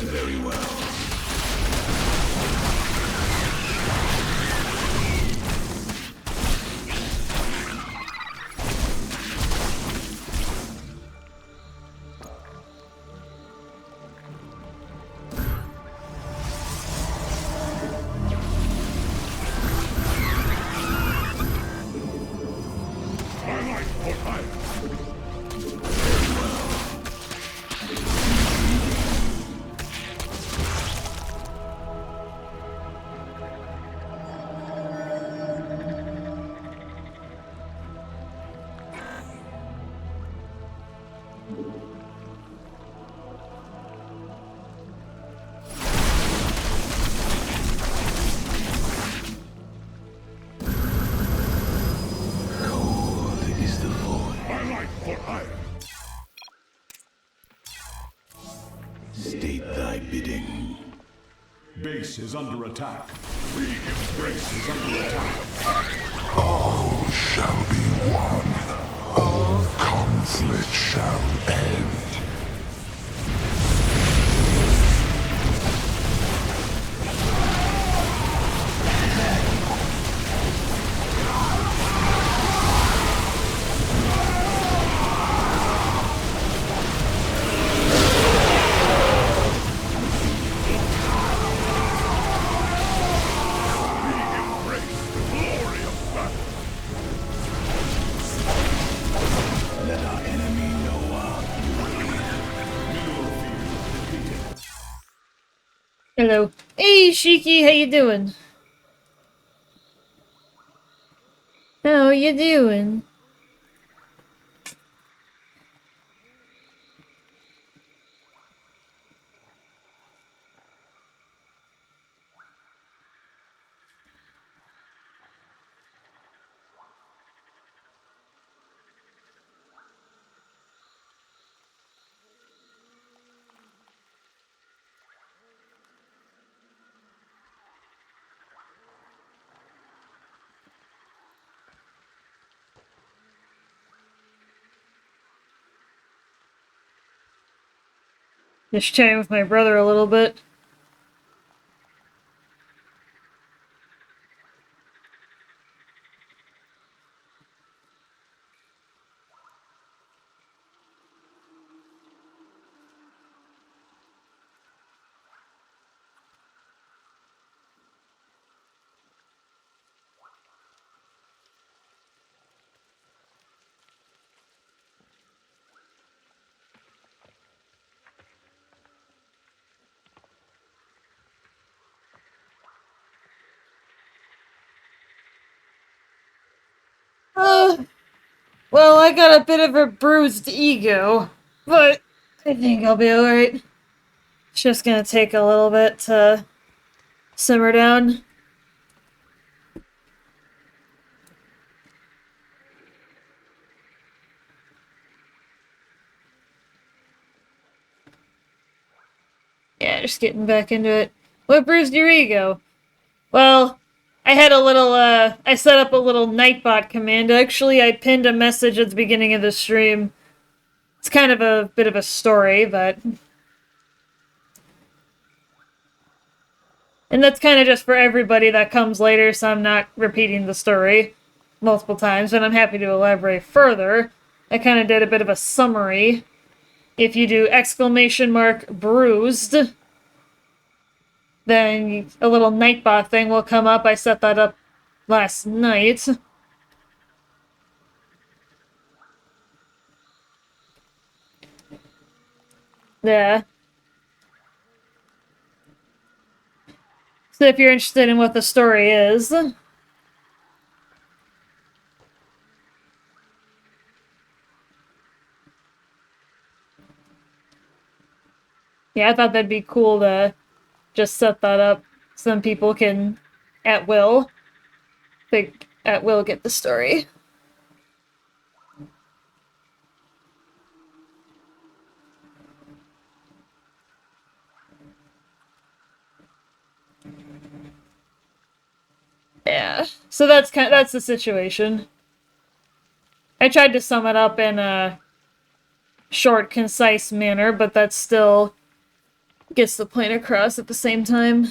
Very well. My light for iron. Cold is the void. My light for iron. State thy bidding. Base is under attack. We embrace is under attack. All shall be one. All conflict shall end. We embrace the glory of battle. Let our enemy know our Mineral field depleted. Hello. Hey, Shiki, how you doing? How you doing? Just chatting with my brother a little bit. Well, I got a bit of a bruised ego, but I think I'll be alright. It's just gonna take a little bit to simmer down. Yeah, just getting back into it. What bruised your ego? Well, I had a little, I set up a little Nightbot command. Actually, I pinned a message at the beginning of the stream. It's kind of a bit of a story, but... And that's kind of just for everybody that comes later, so I'm not repeating the story multiple times, but I'm happy to elaborate further. I kind of did a bit of a summary. If you do ! bruised, then a little Nightbot thing will come up. I set that up last night. Yeah. So if you're interested in what the story is... Yeah, I thought that'd be cool to just set that up. Some people can, at will, get the story. Yeah, so that's the situation. I tried to sum it up in a short, concise manner, but that still gets the point across at the same time.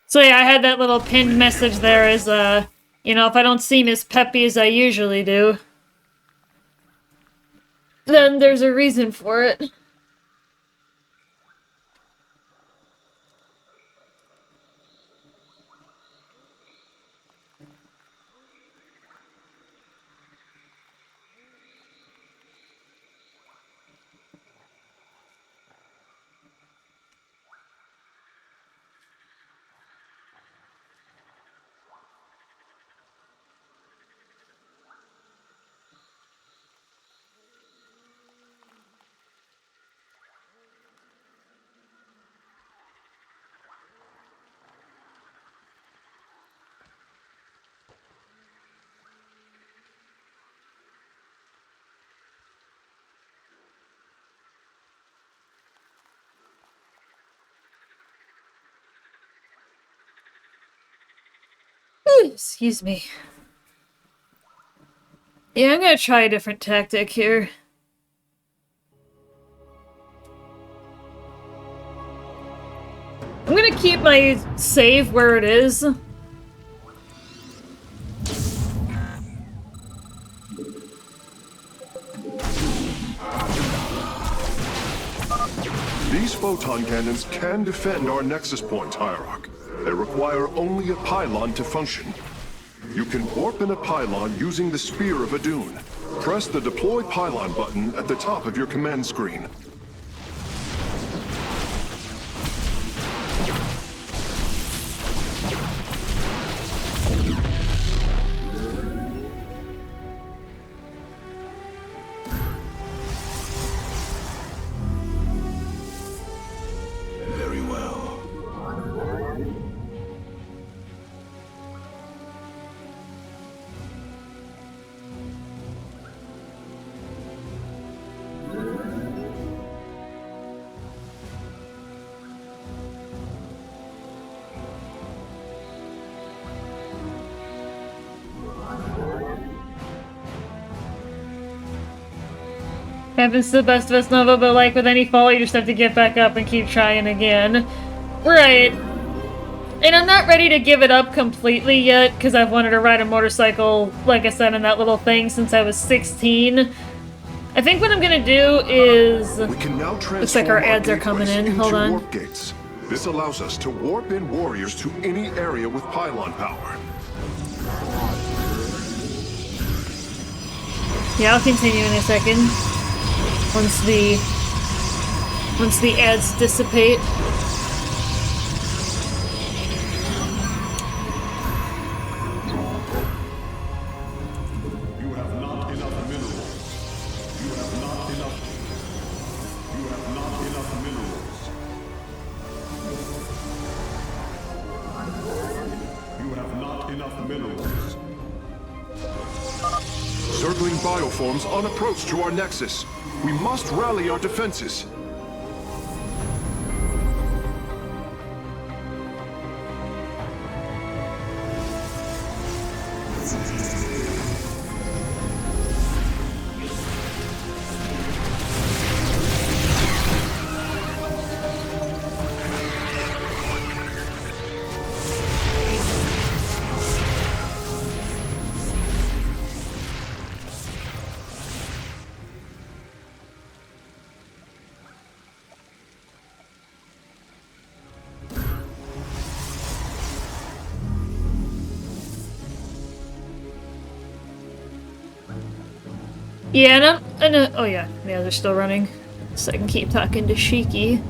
So yeah, I had that little pinned message there as, you know, if I don't seem as peppy as I usually do, then there's a reason for it. Ooh, excuse me. Yeah, I'm gonna try a different tactic here. I'm gonna keep my save where it is. These photon cannons can defend our nexus point, Hierarch. They require only a pylon to function. You can warp in a pylon using the Spear of Adun. Press the Deploy Pylon button at the top of your command screen. Very well. Happens to the best of us, Nova, but like with any fall, you just have to get back up and keep trying again. Right. And I'm not ready to give it up completely yet, because I've wanted to ride a motorcycle, like I said, in that little thing since I was 16. I think what I'm gonna do is... We can now transform looks like our ads are coming in. into Hold on. warp gates. This allows us to warp in warriors to any area with pylon power. Yeah, I'll continue in a second. Once the ads dissipate. You have not enough minerals. You have not enough. You have not enough minerals. You have not enough minerals. Circling bioforms on approach to our nexus. We must rally our defenses. Yeah, oh yeah, they're still running. So I can keep talking to Shiki.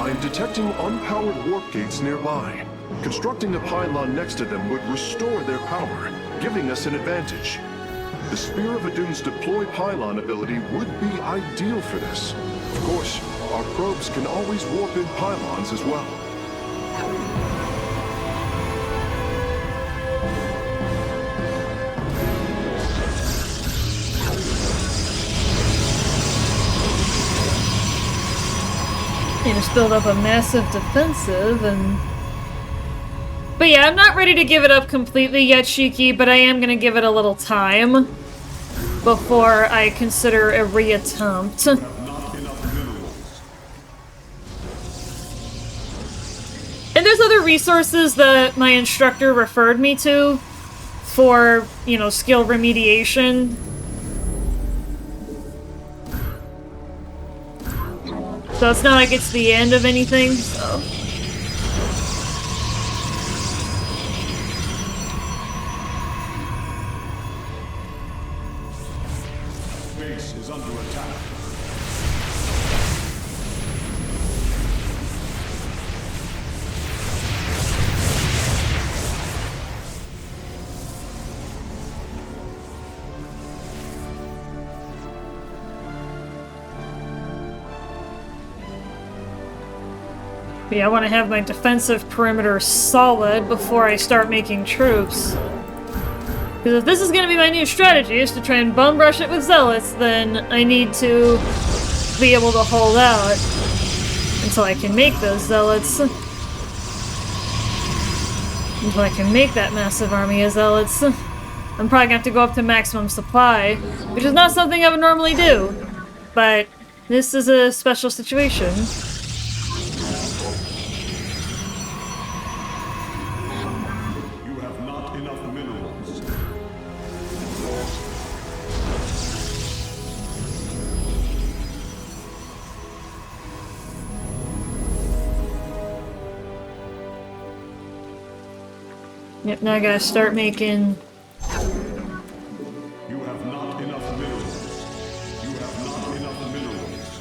I'm detecting unpowered warp gates nearby. Constructing a pylon next to them would restore their power, giving us an advantage. The Spear of Adun's deploy pylon ability would be ideal for this. Of course, our probes can always warp in pylons as well. You just build up a massive defensive and... But yeah, I'm not ready to give it up completely yet, Shiki, but I am gonna give it a little time before I consider a reattempt. And there's other resources that my instructor referred me to for, you know, skill remediation. So it's not like it's the end of anything, so... Base is under attack. Yeah, I want to have my defensive perimeter solid before I start making troops. Because if this is going to be my new strategy, is to try and bum rush it with zealots, then I need to be able to hold out until I can make those zealots. Until I can make that massive army of zealots. I'm probably going to have to go up to maximum supply, which is not something I would normally do. But this is a special situation. Yep, now I gotta start making... You have not enough minerals. You have not enough minerals.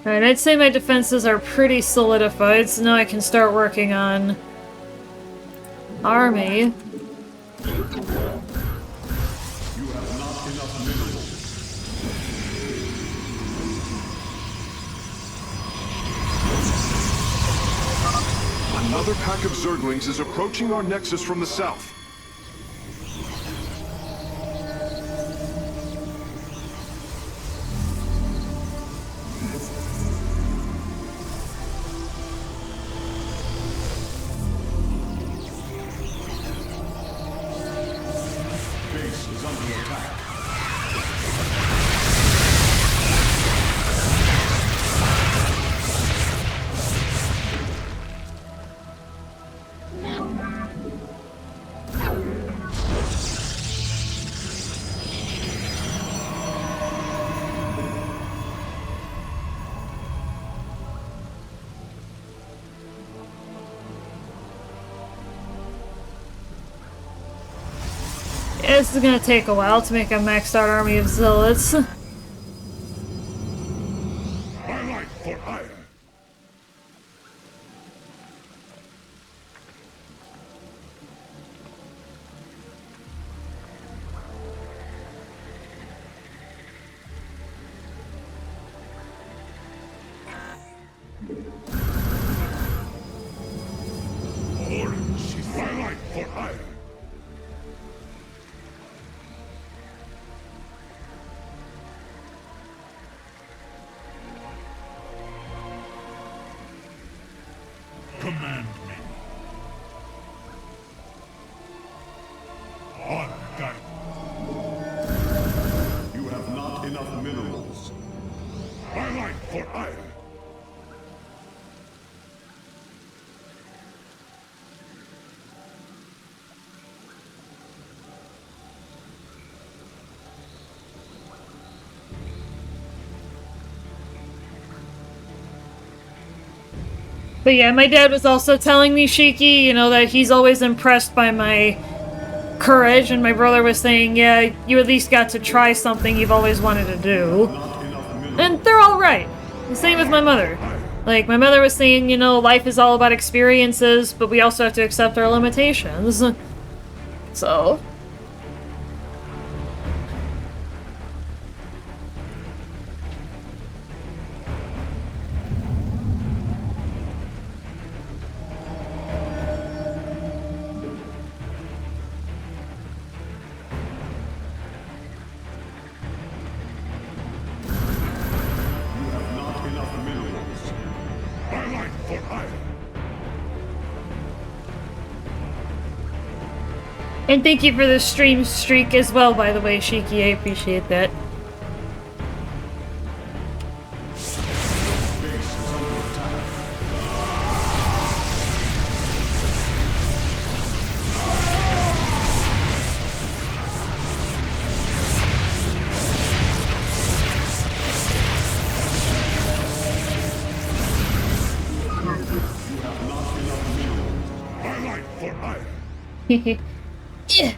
Alright, I'd say my defenses are pretty solidified, so now I can start working on army. You have not enough minerals. Another pack of Zerglings is approaching our nexus from the south. Base is under attack. This is gonna take a while to make a maxed out army of zealots. My life for hire. Orange is my life for hire. Command me. On guide. You have not enough minerals. My life for hire. But yeah, my dad was also telling me, Shiki, you know, that he's always impressed by my courage, and my brother was saying, yeah, you at least got to try something you've always wanted to do. And they're all right. The same with my mother. Like, my mother was saying, you know, life is all about experiences, but we also have to accept our limitations. So... And thank you for the stream streak as well, by the way, Shiki. I appreciate that. Yeah.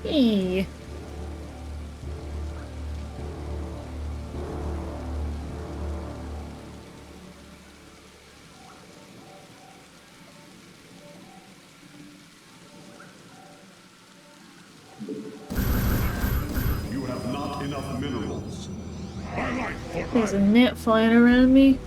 Hey. You have not enough minerals. There's a net flying around me.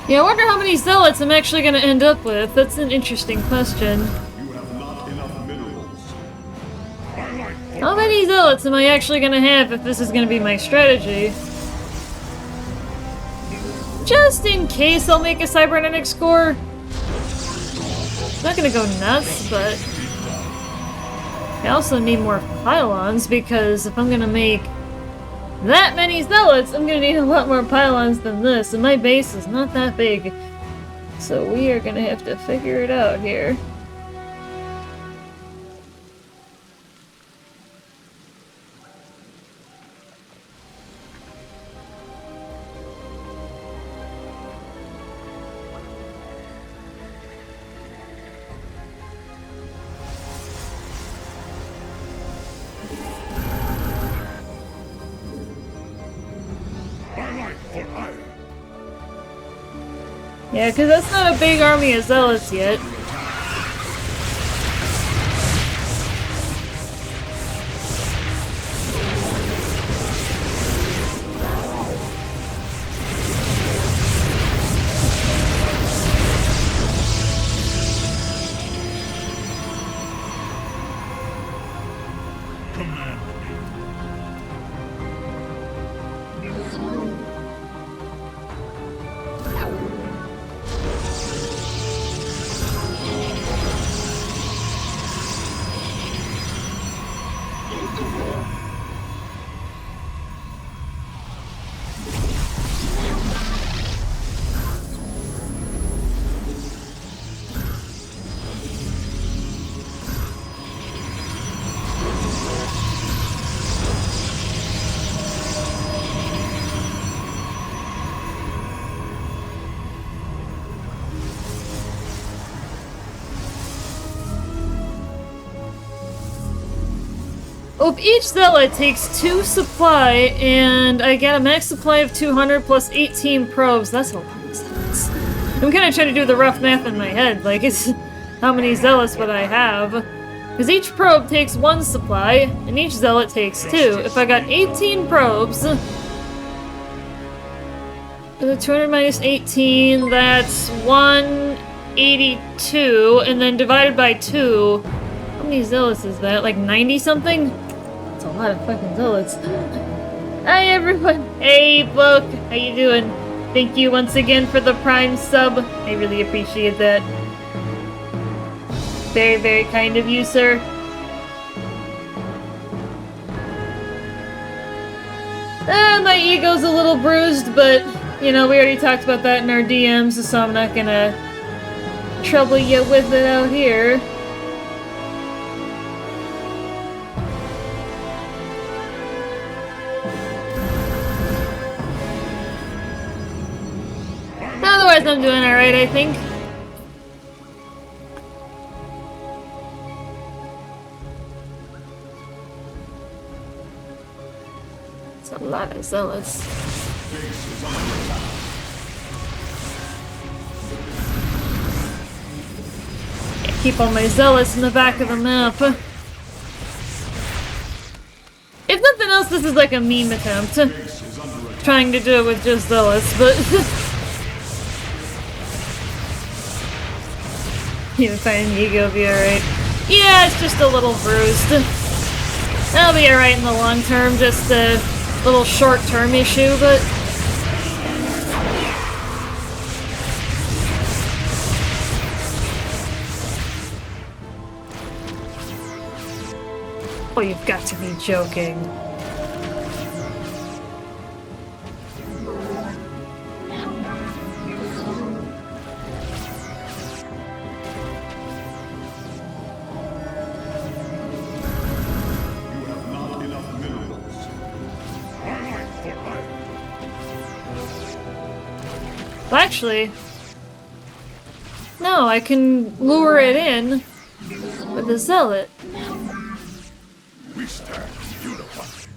Yeah, I wonder how many zealots I'm actually gonna end up with. That's an interesting question. You have not enough minerals. How many zealots am I actually gonna have if this is gonna be my strategy? Just in case I'll make a cybernetic score. I'm not gonna go nuts, but... I also need more pylons, because if I'm gonna make that many zealots, I'm gonna need a lot more pylons than this, and my base is not that big. So we are gonna have to figure it out here. Yeah, because that's not a big army of zealots yet. Oh, each zealot takes 2 supply, and I get a max supply of 200 plus 18 probes. That's a lot of zealots. I'm kind of trying to do the rough math in my head. Like, it's how many zealots would I have? Because each probe takes 1 supply, and each zealot takes 2. If I got 18 probes, 200 minus 18, that's 182, and then divided by 2. How many zealots is that? Like 90 something? That's a lot of fucking zealots. Hi everyone! Hey Book! How you doing? Thank you once again for the Prime sub. I really appreciate that. Very, very kind of you, sir. My ego's a little bruised, but, you know, we already talked about that in our DMs, so I'm not gonna trouble you with it out here. Otherwise, I'm doing alright, I think. It's a lot of zealots. Yeah, keep all my zealots in the back of the map. If nothing else, this is like a meme attempt. Trying to do it with just zealots, but... Even finding ego will be alright. Yeah, it's just a little bruised. That'll be alright in the long term, just a little short-term issue, but... Oh, you've got to be joking. Well, actually, no, I can lure it in with a zealot. We stand unified.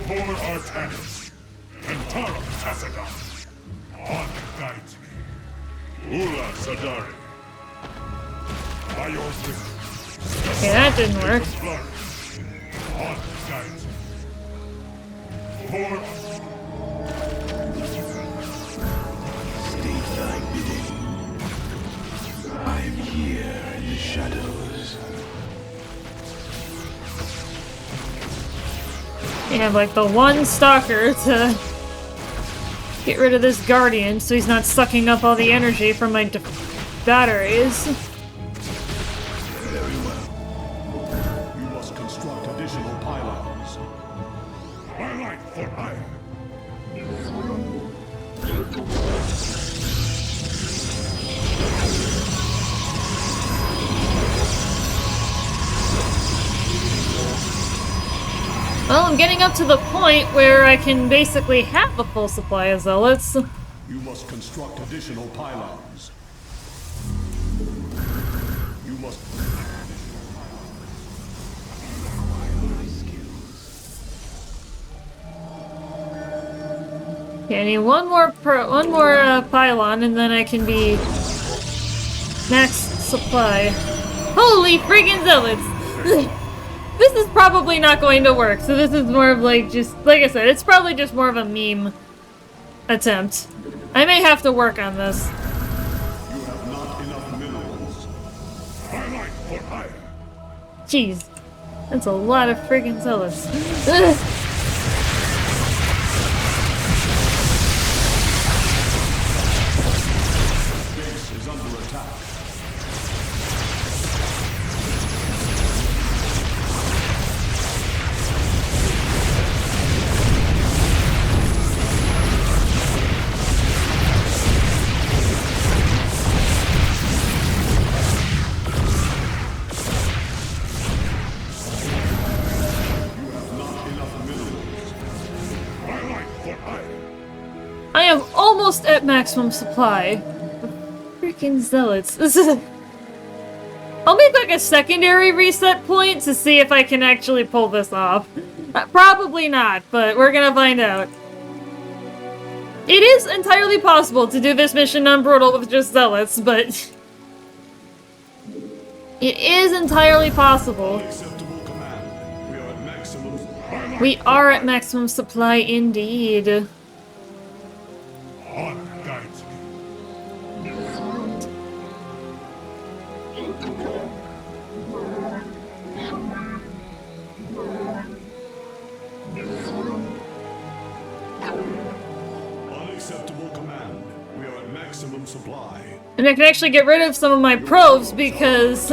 For Artanis and Tara Tassadar. On guides me. Ula Sadari. By your wisdom. Okay, that didn't work. On guides me. For Thy bidding. I am here in the shadows. You have like the one stalker to get rid of this guardian so he's not sucking up all the energy from my batteries. Very well. You must construct additional pylons. my light for hire. Well, I'm getting up to the point where I can basically have a full supply of zealots. You must construct additional pylons. You must... Okay, I need one more pylon, and then I can be max supply. Holy friggin' zealots! This is probably not going to work, so this is more of like just, like I said, it's probably just more of a meme attempt. I may have to work on this. You have not enough minerals. My light for hire. Jeez, that's a lot of friggin' zealots. Ugh. Base is under attack. I am almost at maximum supply. Freaking zealots. This is... I'll make like a secondary reset point to see if I can actually pull this off. Probably not, but we're gonna find out. It is entirely possible to do this mission on Brutal with just Zealots, but... it is entirely possible. Unacceptable command. We are at maximum. We are at maximum supply indeed. Honor guides me. Unacceptable command. We are at maximum supply. And I can actually get rid of some of my probes because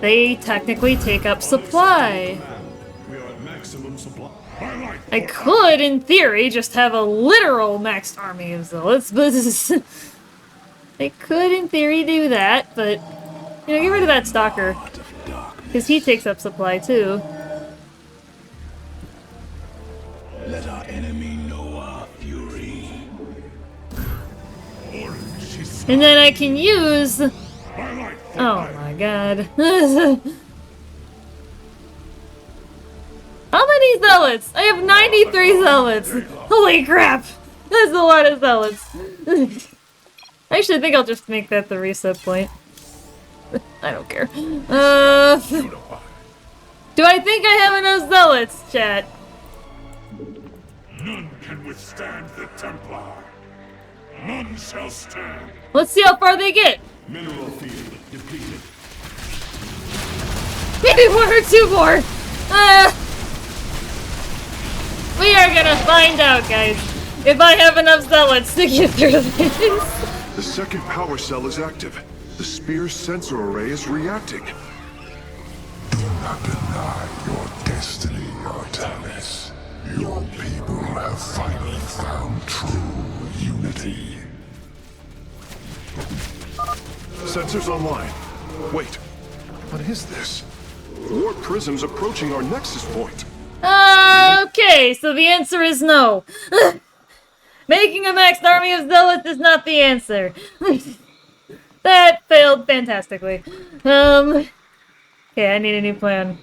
they technically take up supply. Command. We are at maximum supply. I could, in theory, just have a literal maxed army of zealots, but I could, in theory, do that, but, you know, get rid of that stalker, because he takes up supply, too. Let our enemy know our fury. And then I can use... oh my god. How many zealots? I have 93 zealots! Holy crap! That's a lot of zealots. I actually think I'll just make that the reset point. I don't care. Do I think I have enough zealots, chat? None can withstand the Templar. None shall stand. Let's see how far they get. Mineral field depleted. Maybe one or two more. We are gonna find out, guys. If I have enough zealots to get through this. The second power cell is active. The spear's sensor array is reacting. Do not deny your destiny, Artanis. Your people have finally found true unity. Sensors online. Wait, what is this? More prisms approaching our nexus point. Okay, so the answer is no. Making a maxed army of zealots is not the answer. That failed fantastically. Okay, I need a new plan.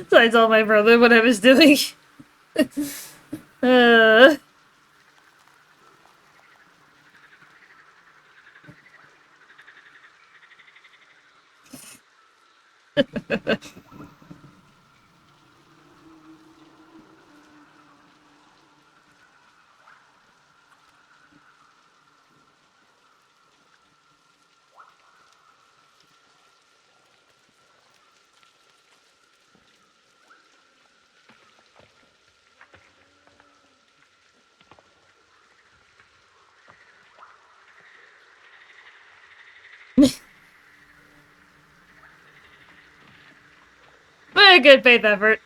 So I told my brother what I was doing. But a good faith effort.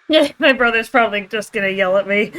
Yeah, my brother's probably just gonna yell at me.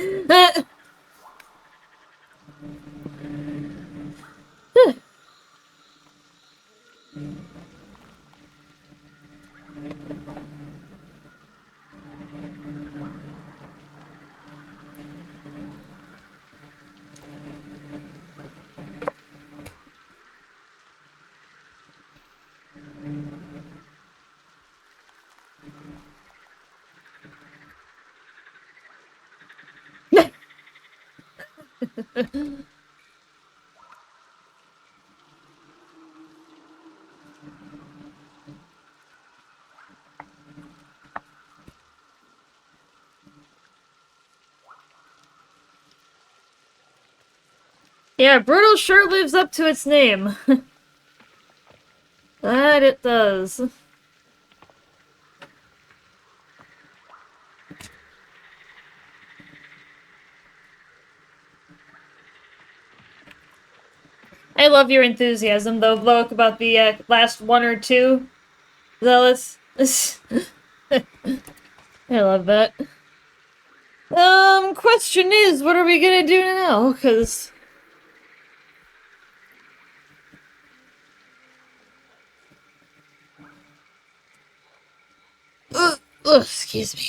Yeah, brutal sure lives up to its name. That it does. I love your enthusiasm, though, Bloke, about the last one or two zealots. I love that. Question is, what are we gonna do now? Because... excuse me.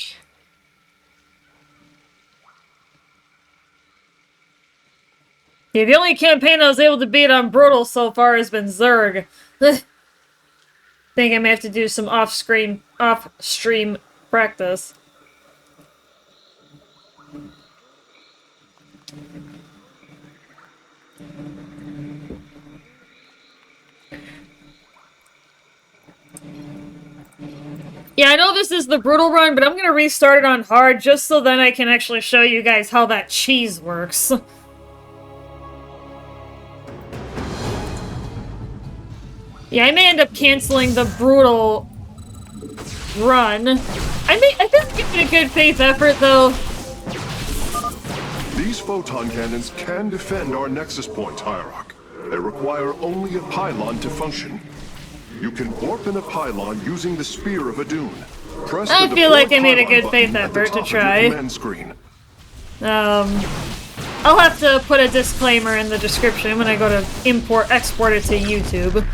Yeah, the only campaign I was able to beat on Brutal so far has been Zerg. Think I may have to do some off-stream practice. Yeah, I know this is the Brutal run, but I'm gonna restart it on hard just so then I can actually show you guys how that cheese works. Yeah, I may end up canceling the Brutal run. I think give it a good faith effort, though. These photon cannons can defend our nexus point, Hierarch. They require only a pylon to function. You can warp in a pylon using the Spear of Adun. Press I the feel like I made a deploy good pylon faith button at the effort to top of your try. command screen. I'll have to put a disclaimer in the description when I go to export it to YouTube.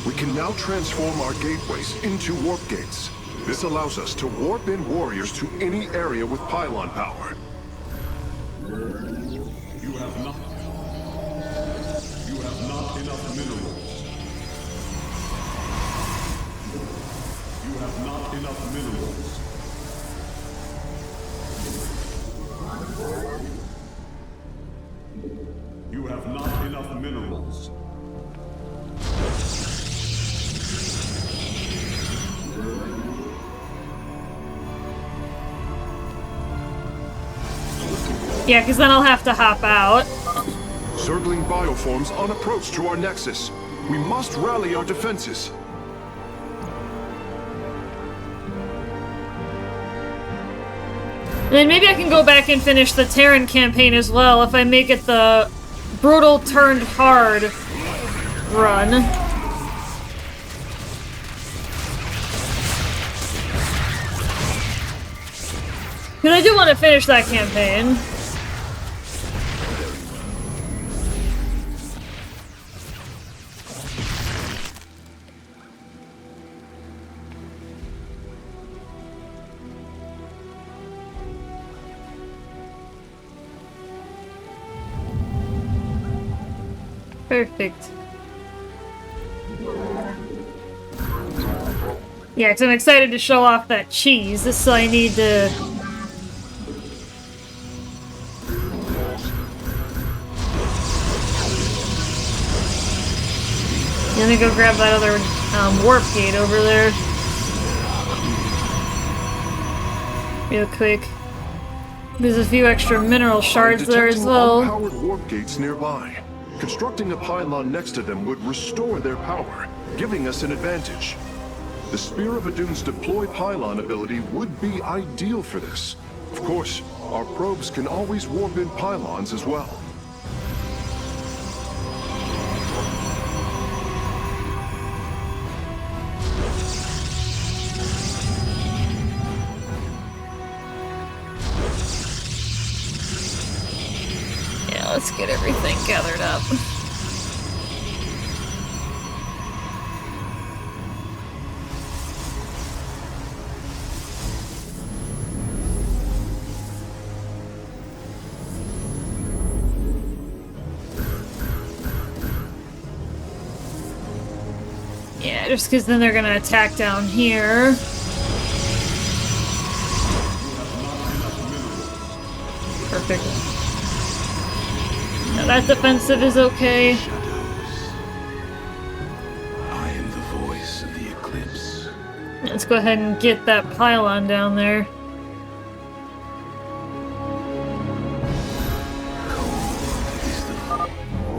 We can now transform our gateways into warp gates. This allows us to warp in warriors to any area with pylon power. You have not enough minerals. You have not enough minerals. You have not enough minerals. Yeah, because then I'll have to hop out. Circling bioforms on approach to our nexus. We must rally our defenses. And then maybe I can go back and finish the Terran campaign as well if I make it the Brutal turned hard run. Because I do want to finish that campaign. Perfect. Yeah, because I'm excited to show off that cheese, so I need to... Let me go grab that other warp gate over there. Real quick. There's a few extra mineral shards there as well. Unpowered warp gates nearby. Constructing a pylon next to them would restore their power, giving us an advantage. The Spear of Adune's deploy pylon ability would be ideal for this. Of course, our probes can always warp in pylons as well. Yeah, let's get everything gathered up. Yeah, just because then they're gonna attack down here. Perfect. Now that defensive is okay. I am the voice of the eclipse. Let's go ahead and get that pylon down there.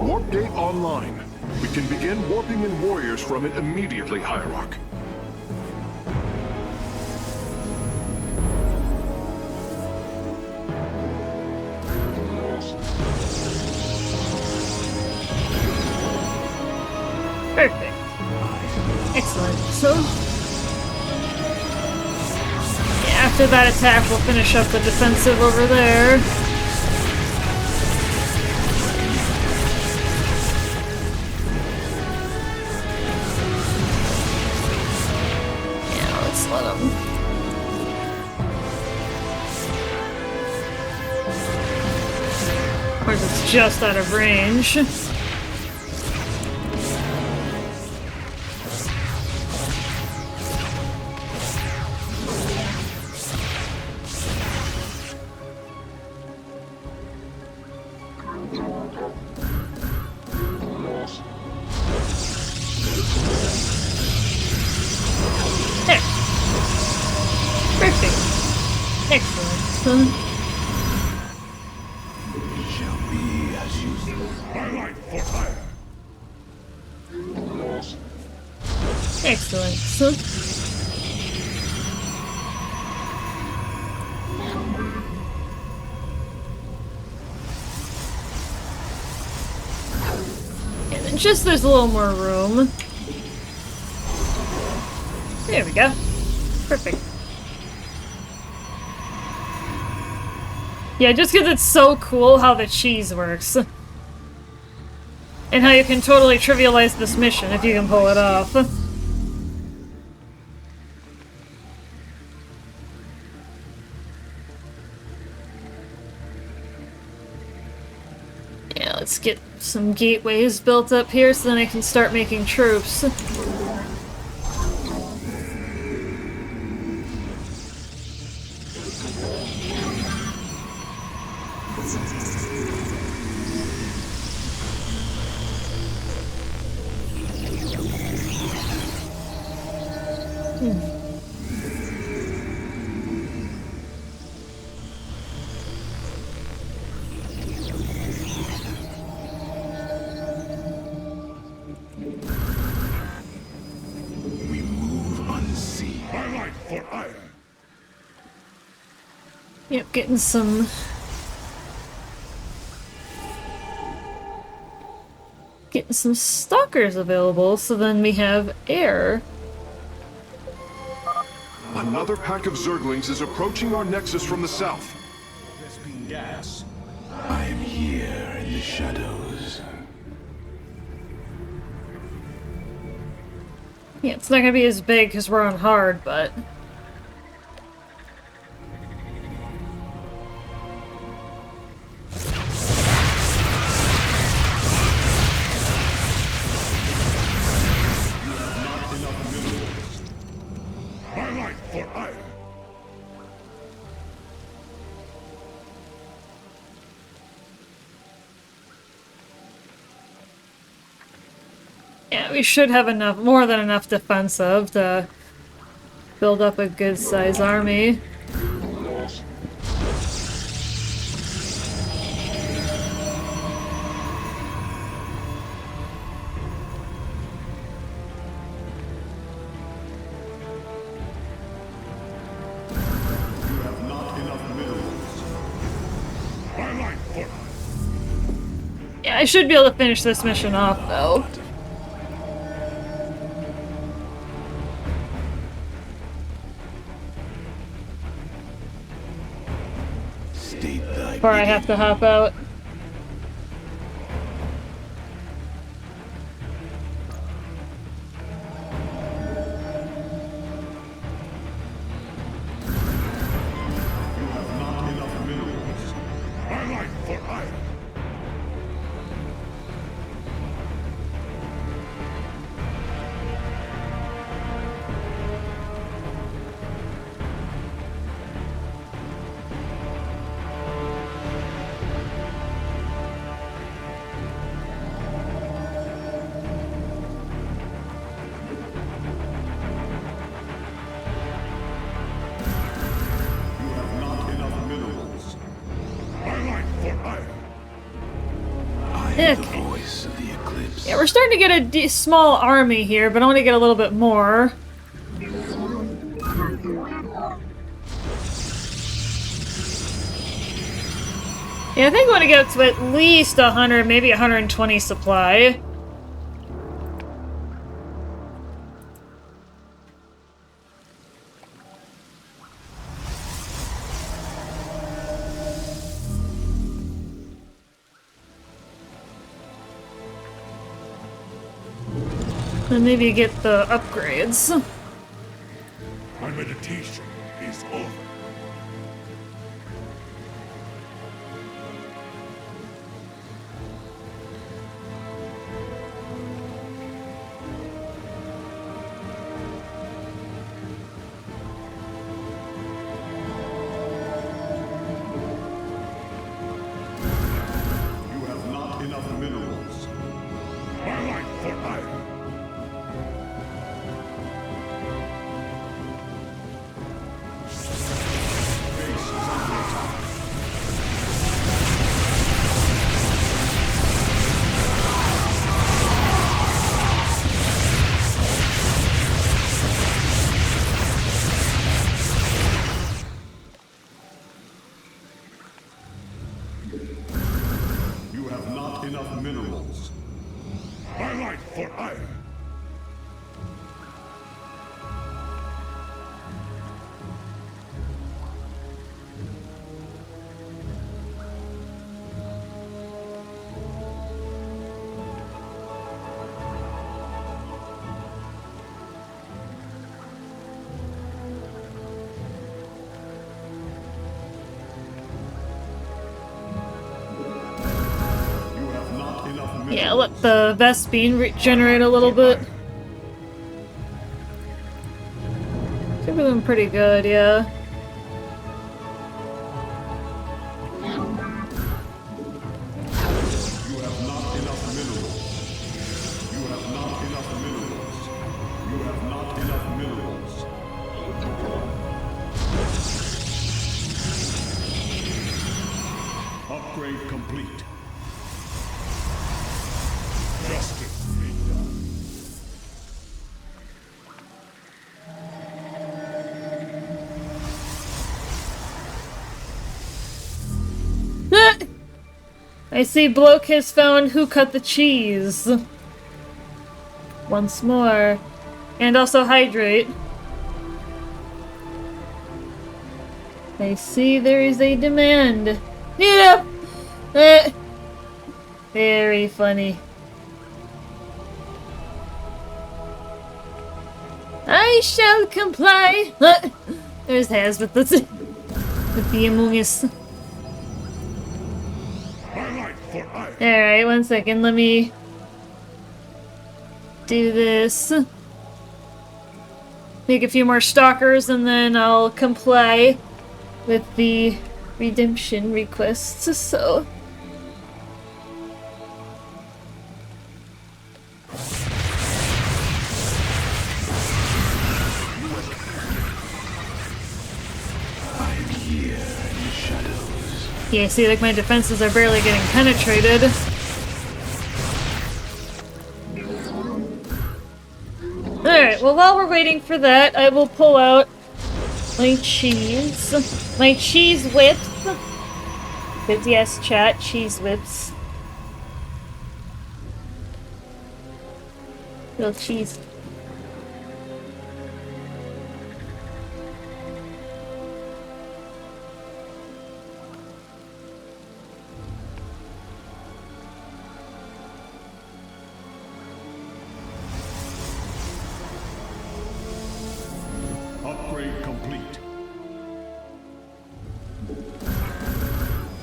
Warp gate online. We can begin warping in warriors from it immediately, Hierarch. Perfect. Excellent. So, yeah, after that attack, we'll finish up the defensive over there. Yeah, let's let him. Of course, it's just out of range. There. Perfect. Excellent. Shall be as you say. My life for hire! Excellent. And then just there's a little more room. There we go. Perfect. Yeah, just because it's so cool how the cheese works. And how you can totally trivialize this mission if you can pull it off. Yeah, let's get some gateways built up here so then I can start making troops. We move unseen. My life for hire! Yep, getting some... Getting some stalkers available, so then we have air. Another pack of Zerglings is approaching our nexus from the south. Vespene gas. I am here in the shadows. Yeah, it's not gonna be as big because we're on hard, but... My life for hire! Yeah, we should have enough, more than enough defensive to build up a good size army. I should be able to finish this mission off, though. State thy Before I have to hop out. You have not enough minerals. My life for iron. You have not enough minerals. My life for iron. I am the Okay. voice of the eclipse. Yeah, we're starting to get a small army here, but I want to get a little bit more. Yeah, I think I want to get to at least 100, maybe 120 supply. And maybe get the upgrades. My meditation is over. You have not enough minerals. My life for iron. You have not enough minerals. My life for iron. You have not enough minerals. Yeah, let the Vespine regenerate a little bit. Should be doing pretty good, yeah. You have not enough minerals. You have not enough minerals. You have not enough minerals. Upgrade complete. Justice be done. I see Bloke has found who cut the cheese. Once more. And also hydrate. I see there is a demand. Yeah. Very funny. I shall comply. There's Haz with the Among Us. My life for iron. Alright, one second, let me do this. Make a few more stalkers and then I'll comply with the redemption requests, so... I'm here in the shadows. Yeah, see, like, my defenses are barely getting penetrated. Alright, well, while we're waiting for that, I will pull out my cheese. My cheese whips. Because, yes, chat, cheese whips. Little cheese. Upgrade complete.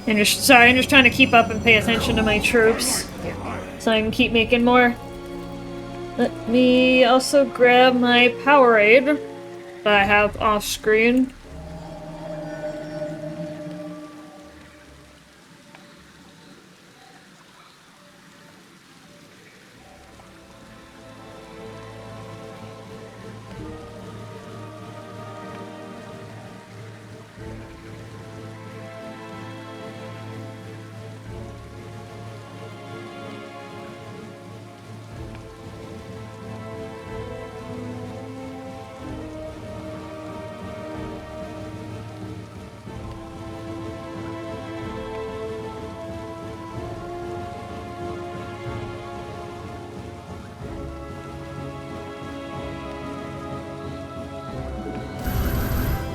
I'm just trying to keep up and pay attention to my troops. So I can keep making more. Let me also grab my Powerade that I have off screen.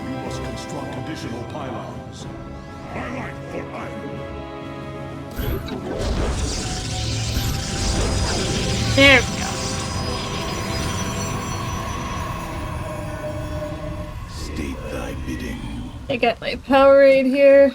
You must construct additional pylons. Pylon for iron. There we go. State thy bidding. I got my Powerade here.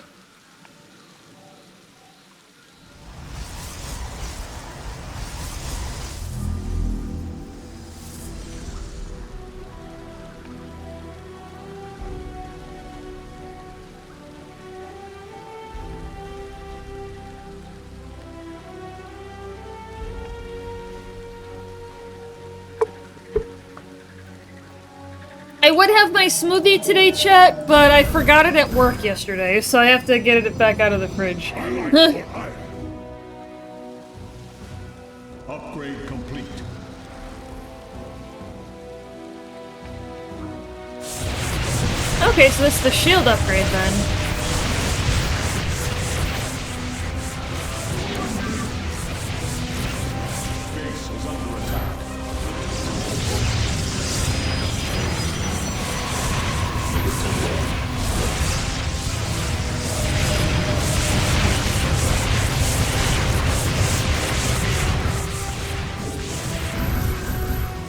I would have my smoothie today, chat, but I forgot it at work yesterday, so I have to get it back out of the fridge. Upgrade complete. Okay, so this is the shield upgrade then. Base is under attack.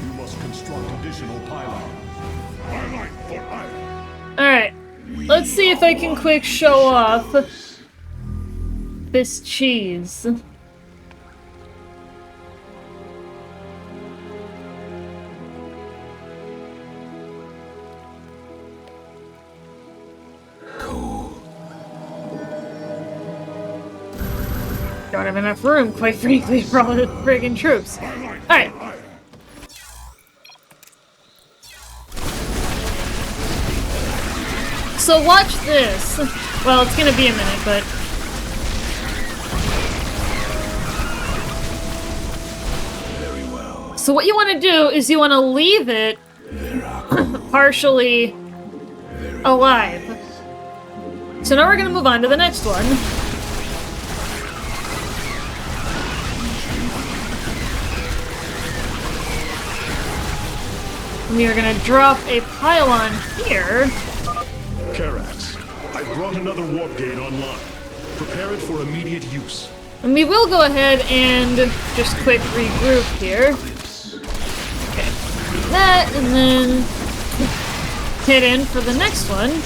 You must construct additional pylons. Pylon for iron. Alright, let's see if I can quick show off this cheese. Cold. Don't have enough room, quite frankly, for all the friggin' troops. Alright. So watch this. Well, it's gonna be a minute, but... Very well. So what you want to do is you want to leave it partially alive. So now we're gonna move on to the next one. We are gonna drop a pylon here. Karax, I brought another warp gate online. Prepare it for immediate use. And we will go ahead and just quick regroup here. Okay. Do that, and then hit in for the next one.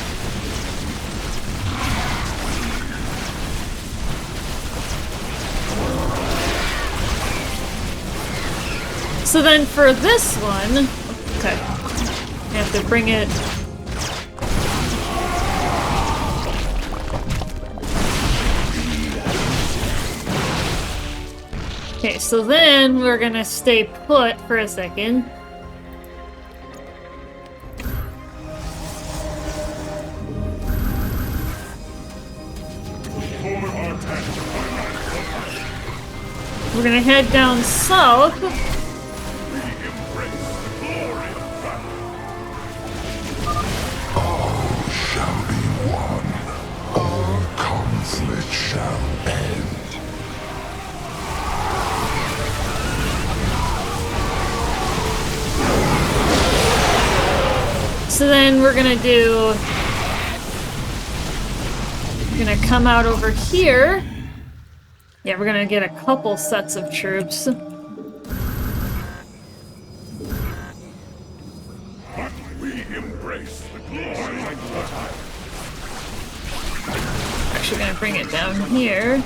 So then for this one, okay, I have to bring it. Okay, so then we're gonna stay put for a second. We're gonna head down south. Shall be one. All conflict shall end. So then we're gonna come out over here. Yeah, we're gonna get a couple sets of troops. We embrace the glory. Actually gonna bring it down here.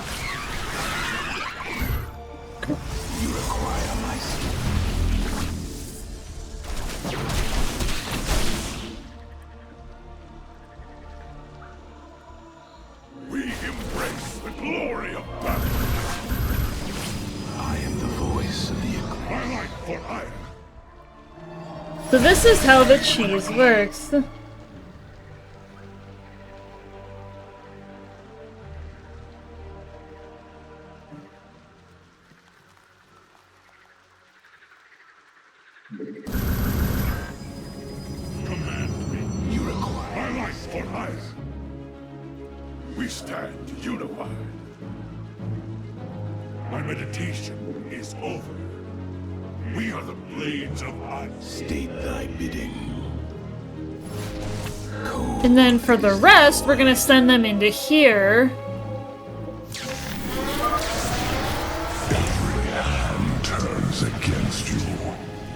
You require my skill. We embrace the glory of battle. I am the voice of the eclipse. My life for iron. So this is how the cheese works. Command me. You require My life for iron. We stand unified. My meditation is over. We are the blades of iron. state thy bidding. And then for the rest, we're gonna send them into here. Every hand turns against you.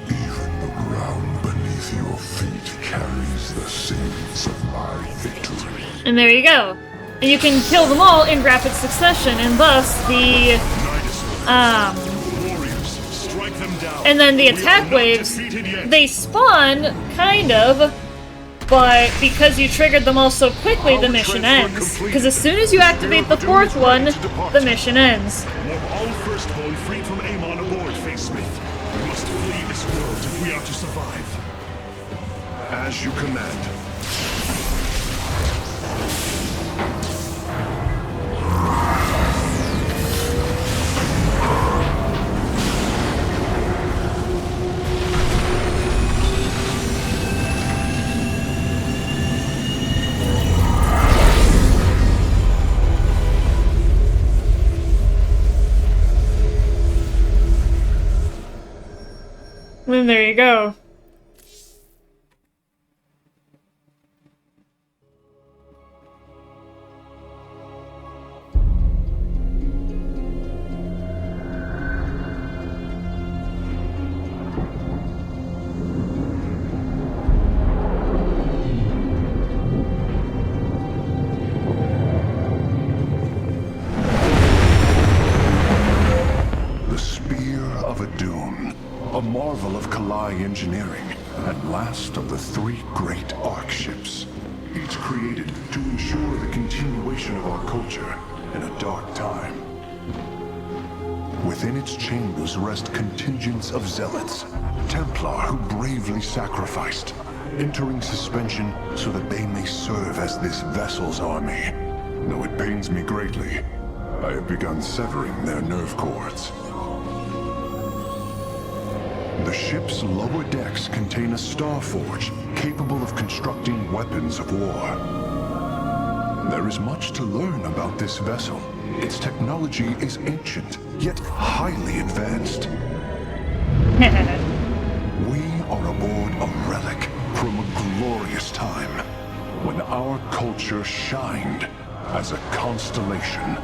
Even the ground beneath your feet carries the seeds of my victory. And there you go. And you can kill them all in rapid succession, and thus the Warriors, strike them down. and then the We are attack not waves, defeated yet. they spawn, kind of, but because you triggered them all so quickly, the mission ends. Because as soon as you activate the fourth one, the mission ends. Want all firstborn freed from Amon aboard, Face Smith. We must flee this world if we are to survive. As you command. And there you go. The Spear of Adun, a marvel of Kalai engineering, and last of the three great Ark ships, each created to ensure the continuation of our culture in a dark time. Within its chambers rest contingents of zealots, Templar who bravely sacrificed, entering suspension so that they may serve as this vessel's army. Though it pains me greatly, I have begun severing their nerve cords. The ship's lower decks contain a star forge capable of constructing weapons of war. There is much to learn about this vessel. Its technology is ancient, yet highly advanced. We are aboard a relic from a glorious time when our culture shined as a constellation.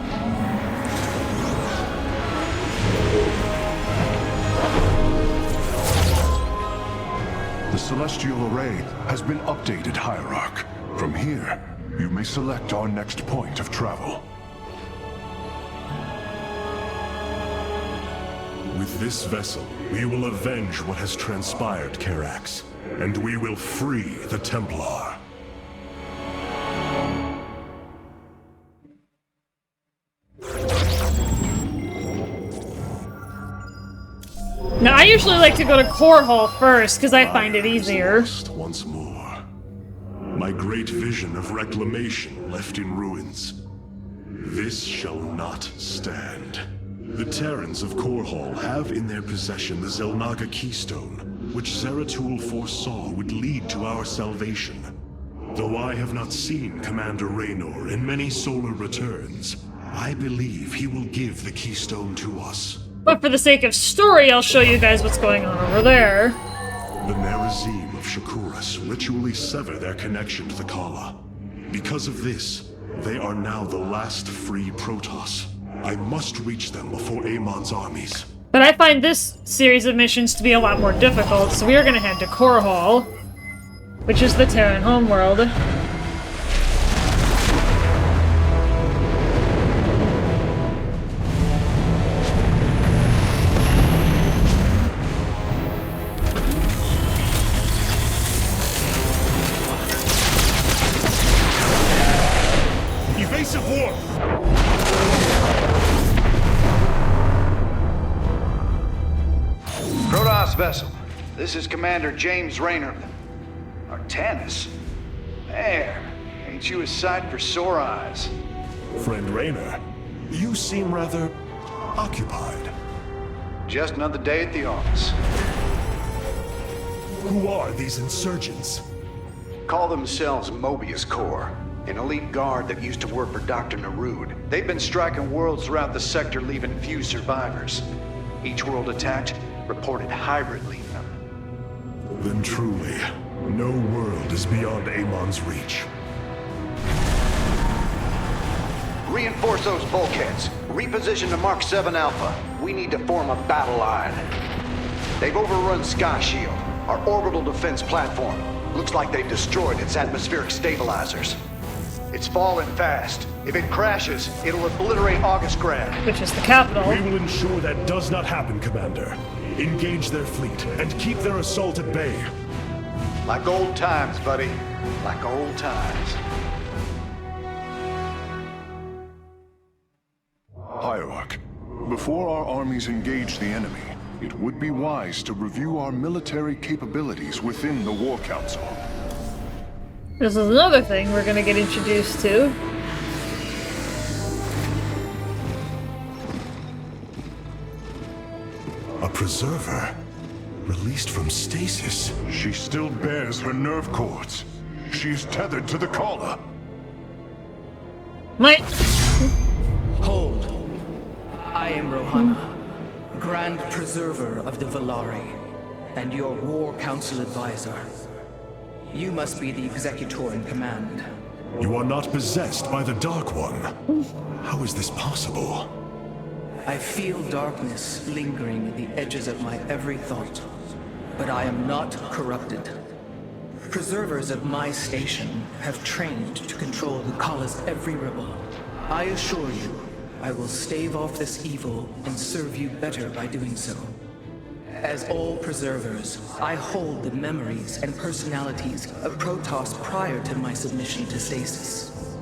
The celestial array has been updated, Hierarch. From here, you may select our next point of travel. With this vessel, we will avenge what has transpired, Karax, and we will free the Templar. Now, I usually like to go to Core Hall first, because I find it easier. Lost once more. My great vision of reclamation left in ruins. This shall not stand. The Terrans of Core Hall have in their possession the Zelnaga Keystone, which Zeratul foresaw would lead to our salvation. Though I have not seen Commander Raynor in many solar returns, I believe he will give the Keystone to us. But for the sake of story, I'll show you guys what's going on over there. The Nerazim of Shakuras ritually sever their connection to the Kala. Because of this, they are now the last free Protoss. I must reach them before Amon's armies. But I find this series of missions to be a lot more difficult, so we are gonna head to Korhal, which is the Terran homeworld. Evasive warp! Protoss vessel, this is Commander James Rayner. Artanis? There, ain't you a sight for sore eyes? Friend Rayner, you seem rather occupied. Just another day at the office. Who are these insurgents? Call themselves Mobius Corps, an elite guard that used to work for Dr. Narud. They've been striking worlds throughout the sector, leaving few survivors. Each world attacked reported hybrid leaving them. Then truly, no world is beyond Amon's reach. Reinforce those bulkheads. Reposition to Mark 7 Alpha. We need to form a battle line. They've overrun Sky Shield, our orbital defense platform. Looks like they've destroyed its atmospheric stabilizers. It's falling fast. If it crashes, it'll obliterate Augustgrad. Which is the capital. We will ensure that does not happen, Commander. Engage their fleet and keep their assault at bay. Like old times, buddy. Like old times. Hierarch, before our armies engage the enemy, it would be wise to review our military capabilities within the War Council. This is another thing we're gonna get introduced to. A preserver? Released from stasis? She still bears her nerve cords. She is tethered to the collar. My... Hold. I am Rohana, Grand Preserver of the Valari, and your War Council advisor. You must be the executor in command. You are not possessed by the Dark One. How is this possible? I feel darkness lingering at the edges of my every thought, but I am not corrupted. Preservers of my station have trained to control the Kala's every rebel. I assure you, I will stave off this evil and serve you better by doing so. As all preservers, I hold the memories and personalities of Protoss prior to my submission to stasis.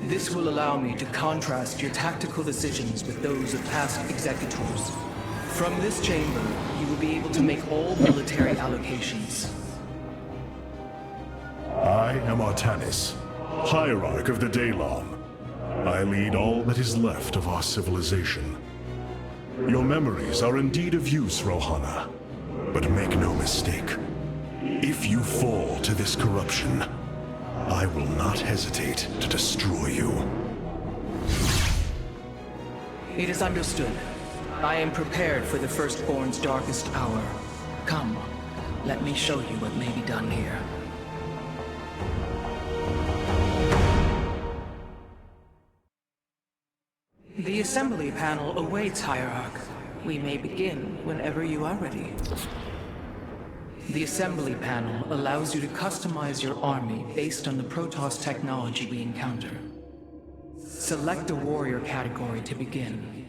This will allow me to contrast your tactical decisions with those of past executors. From this chamber, you will be able to make all military allocations. I am Artanis, Hierarch of the Daylon. I lead all that is left of our civilization. Your memories are indeed of use, Rohana. But make no mistake. If you fall to this corruption, I will not hesitate to destroy you. It is understood. I am prepared for the Firstborn's darkest hour. Come, let me show you what may be done here. The assembly panel awaits, Hierarch. We may begin whenever you are ready. The assembly panel allows you to customize your army based on the Protoss technology we encounter. Select a warrior category to begin.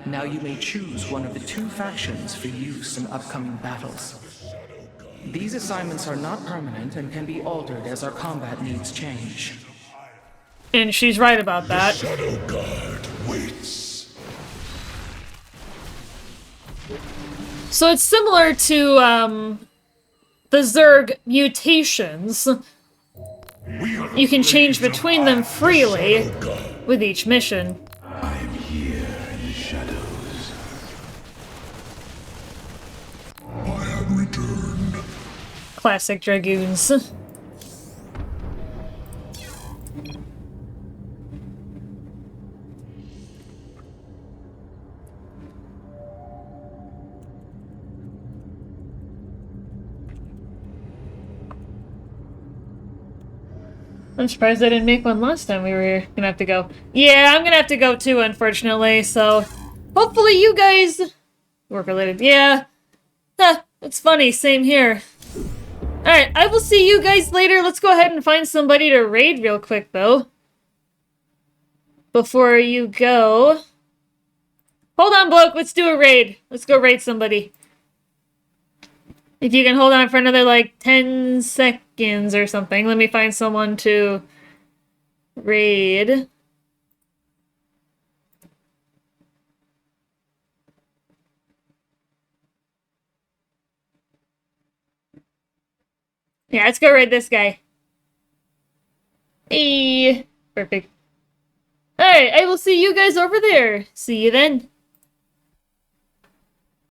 Now you may choose one of the two factions for use in upcoming battles. These assignments are not permanent and can be altered as our combat needs change. And she's right about that. Shadow Guard waits. So it's similar to, the Zerg mutations. You can change between them freely with each mission. I am here in the shadows. I have returned. Classic Dragoons. I'm surprised I didn't make one last time we were here. Gonna have to go. Yeah, I'm gonna have to go too, unfortunately, so... Hopefully you guys... Work-related. Yeah. Huh, it's funny. Same here. Alright, I will see you guys later. Let's go ahead and find somebody to raid real quick, though. Before you go... Hold on, bloke. Let's do a raid. Let's go raid somebody. If you can hold on for another, like, 10 seconds or something. Let me find someone to raid. Yeah, let's go raid this guy. Hey. Perfect. Alright, I will see you guys over there. See you then.